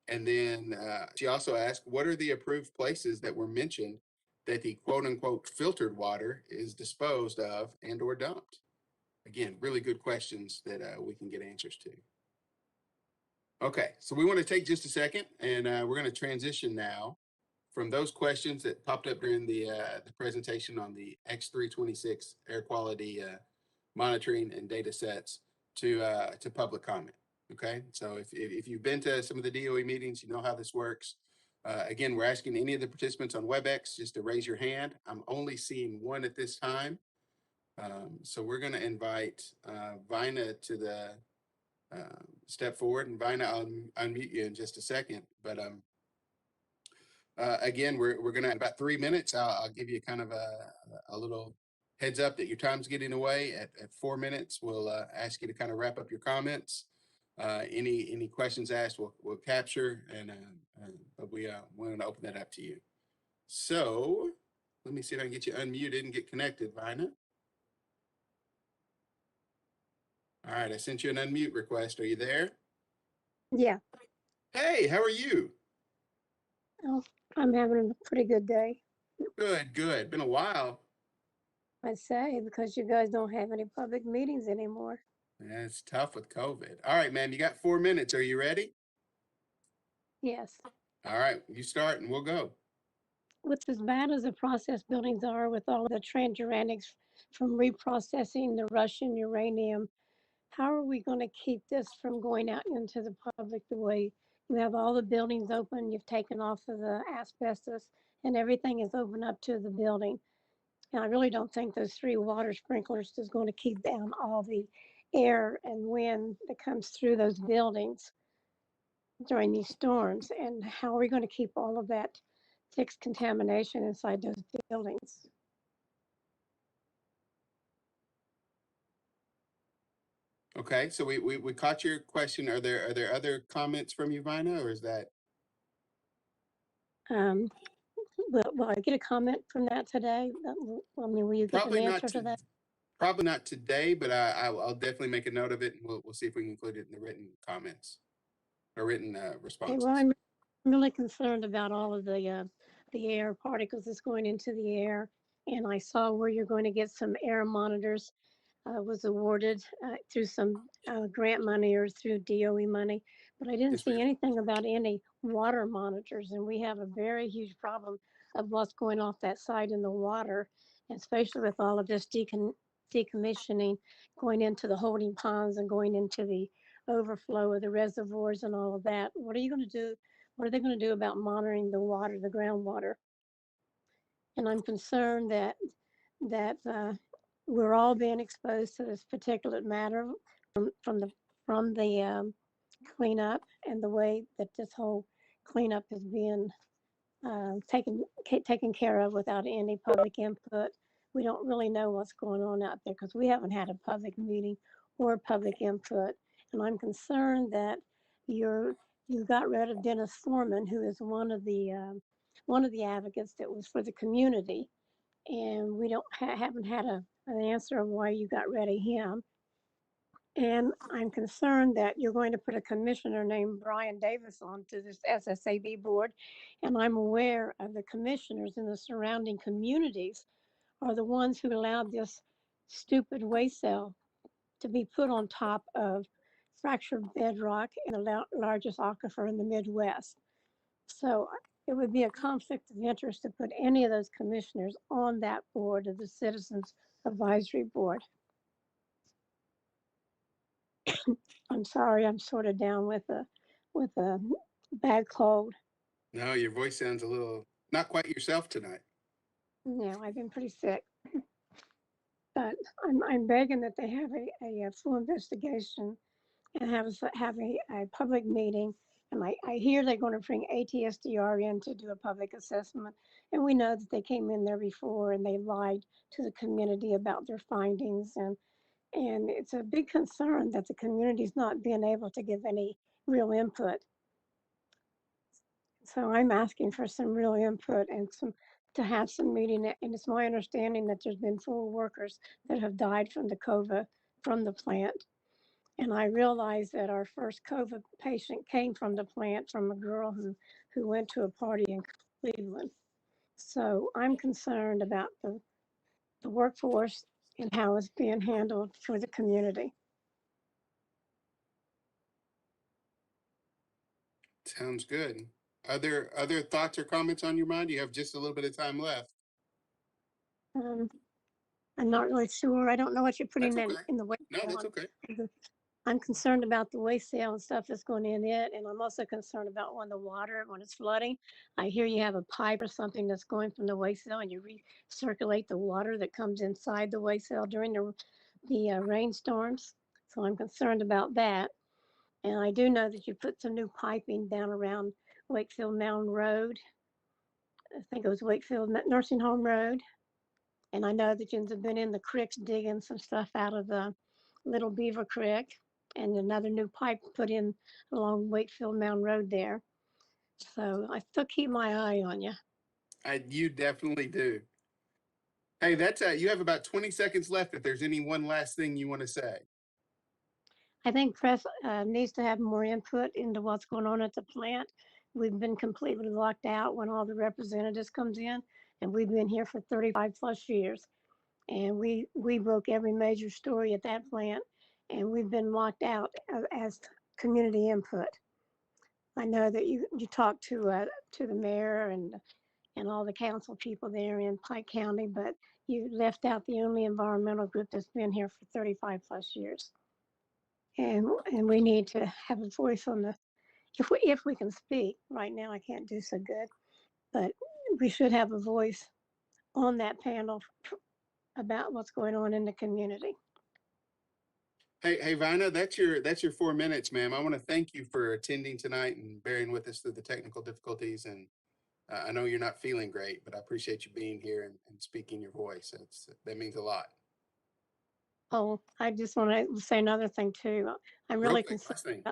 And then she also asked, what are the approved places that were mentioned that the quote unquote filtered water is disposed of and or dumped? Again, really good questions that we can get answers to. Okay, so we want to take just a second, and we're going to transition now from those questions that popped up during the presentation on the X326 air quality monitoring and data sets to public comment. Okay, so if you've been to some of the DOE meetings, you know how this works. Again, we're asking any of the participants on WebEx just to raise your hand. I'm only seeing one at this time. So we're going to invite Vina to the step forward, and Vina, I'll unmute you in just a second. But again, we're going to, in about 3 minutes, I'll give you kind of a little heads up that your time's getting away. At 4 minutes, we'll ask you to kind of wrap up your comments. Any questions asked, we'll capture, and but we want to open that up to you. So let me see if I can get you unmuted and get connected, Vina. All right, I sent you an unmute request. Are you there? Yeah. Hey, how are you? Oh, I'm having a pretty good day, Good, good. Been a while. I say, because you guys don't have any public meetings anymore. Yeah, it's tough with COVID. All right, ma'am, you got 4 minutes. Are you ready? Yes. All right, you start and we'll go. With as bad as the process buildings are, with all the transuranics from reprocessing the Russian uranium, how are we going to keep this from going out into the public the way you have all the buildings open, you've taken off of the asbestos, and everything is open up to the building? And I really don't think those 3 water sprinklers is going to keep down all the air and wind that comes through those buildings during these storms. And how are we going to keep all of that fixed contamination inside those buildings? Okay, so we caught your question. Are there other comments from you, Vina, or is that? Will I get a comment from that today? I mean, will you get Probably an not answer to that? Probably not today, but I'll definitely make a note of it, and we'll see if we can include it in the written comments or written Okay, responses. well, I'm really concerned about all of the air particles that's going into the air. And I saw where you're going to get some air monitors, was awarded through some grant money or through DOE money. But I didn't Yes, see ma'am. anything about any water monitors. And we have a very huge problem of what's going off that side in the water, especially with all of this decommissioning going into the holding ponds and going into the overflow of the reservoirs and all of that. What are you going to do? What are they going to do about monitoring the water, the groundwater? And I'm concerned that we're all being exposed to this particulate matter from the cleanup and the way that this whole cleanup is being taken care of without any public input. We don't really know what's going on out there because we haven't had a public meeting or public input. And I'm concerned that you got rid of Dennis Foreman, who is one of the advocates that was for the community, and we don't haven't had an answer of why you got rid of him. And I'm concerned that you're going to put a commissioner named Brian Davis onto this SSAB board. And I'm aware of the commissioners in the surrounding communities are the ones who allowed this stupid waste cell to be put on top of fractured bedrock in the largest aquifer in the Midwest. So it would be a conflict of interest to put any of those commissioners on that board of the Citizens Advisory Board. I'm sorry, I'm sort of down with a bad cold. No, your voice sounds a little not quite yourself tonight. Yeah, I've been pretty sick. But I'm begging that they have a full investigation and have a public meeting. And I hear they're going to bring ATSDR in to do a public assessment. And we know that they came in there before and they lied to the community about their findings. And it's a big concern that the community's not being able to give any real input. So I'm asking for some real input and to have some meeting. And it's my understanding that there's been 4 workers that have died from the COVID from the plant. And I realized that our first COVID patient came from the plant from a girl who went to a party in Cleveland. So I'm concerned about the workforce and how it's being handled for the community. Sounds good. Other thoughts or comments on your mind? You have just a little bit of time left. I'm not really sure. I don't know what you're putting That's okay. in the waste No, that's cell. okay. I'm concerned about the waste cell and stuff that's going in it. And I'm also concerned about when the water, when it's flooding. I hear you have a pipe or something that's going from the waste cell and you recirculate the water that comes inside the waste cell during the rainstorms. So I'm concerned about that. And I do know that you put some new piping down around Wakefield Mountain Road. I think it was Wakefield Nursing Home Road. And I know that you've been in the creeks digging some stuff out of the Little Beaver Creek and another new pipe put in along Wakefield Mountain Road there. So I still keep my eye on you. You definitely do. Hey, that's you have about 20 seconds left if there's any one last thing you want to say. I think press needs to have more input into what's going on at the plant. We've been completely locked out when all the representatives comes in, and we've been here for 35 plus years. And we broke every major story at that plant, and we've been locked out as community input. I know that you talked to the mayor and all the council people there in Pike County, but you left out the only environmental group that's been here for 35 plus years. And we need to have a voice on the, if we can speak. Right now I can't do so good, but we should have a voice on that panel about what's going on in the community. Hey, Vina, that's your 4 minutes, ma'am. I want to thank you for attending tonight and bearing with us through the technical difficulties. And I know you're not feeling great, but I appreciate you being here and speaking your voice. That means a lot. Oh, I just want to say another thing too. I'm Real really quick, concerned. last thing.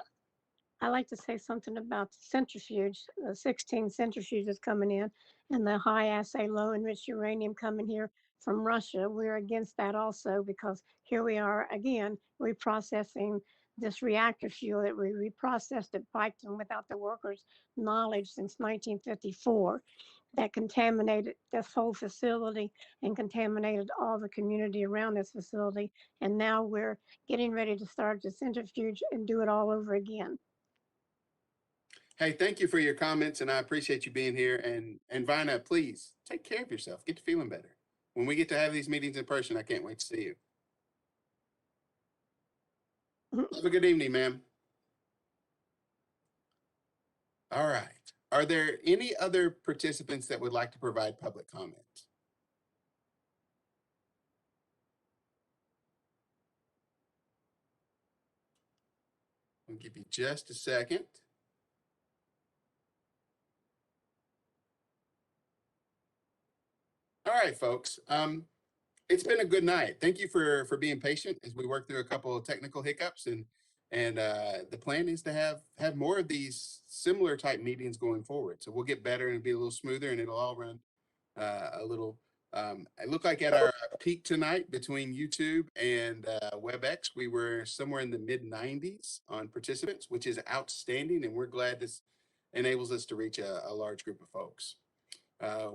I like to say something about the centrifuge, 16 centrifuges coming in and the high assay, low enriched uranium coming here from Russia. We're against that also because here we are again reprocessing this reactor fuel that we reprocessed at Piketon without the workers' knowledge since 1954 that contaminated this whole facility and contaminated all the community around this facility. And now we're getting ready to start the centrifuge and do it all over again. Hey, thank you for your comments, and I appreciate you being here. And Vina, please take care of yourself. Get to feeling better. When we get to have these meetings in person, I can't wait to see you. Have a good evening, ma'am. All right. Are there any other participants that would like to provide public comment? I'll give you just a second. All right, folks. It's been a good night. Thank you for being patient as we work through a couple of technical hiccups, and the plan is to have more of these similar type meetings going forward. So we'll get better and be a little smoother, and it'll all run a little. It looked like at our peak tonight between YouTube and WebEx, we were somewhere in the mid-90s on participants, which is outstanding, and we're glad this enables us to reach a large group of folks.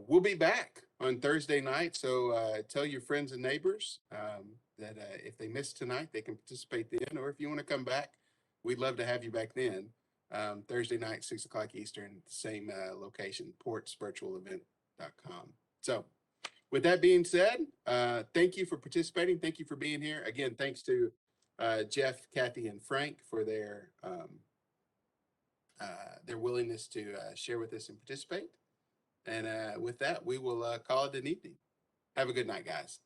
We'll be back on Thursday night, so tell your friends and neighbors that if they missed tonight, they can participate then, or if you want to come back, we'd love to have you back then. Thursday night, 6 o'clock Eastern, same location, portsvirtualevent.com. So with that being said, thank you for participating. Thank you for being here. Again, thanks to Jeff, Kathy, and Frank for their willingness to share with us and participate. And with that, we will call it an evening. Have a good night, guys.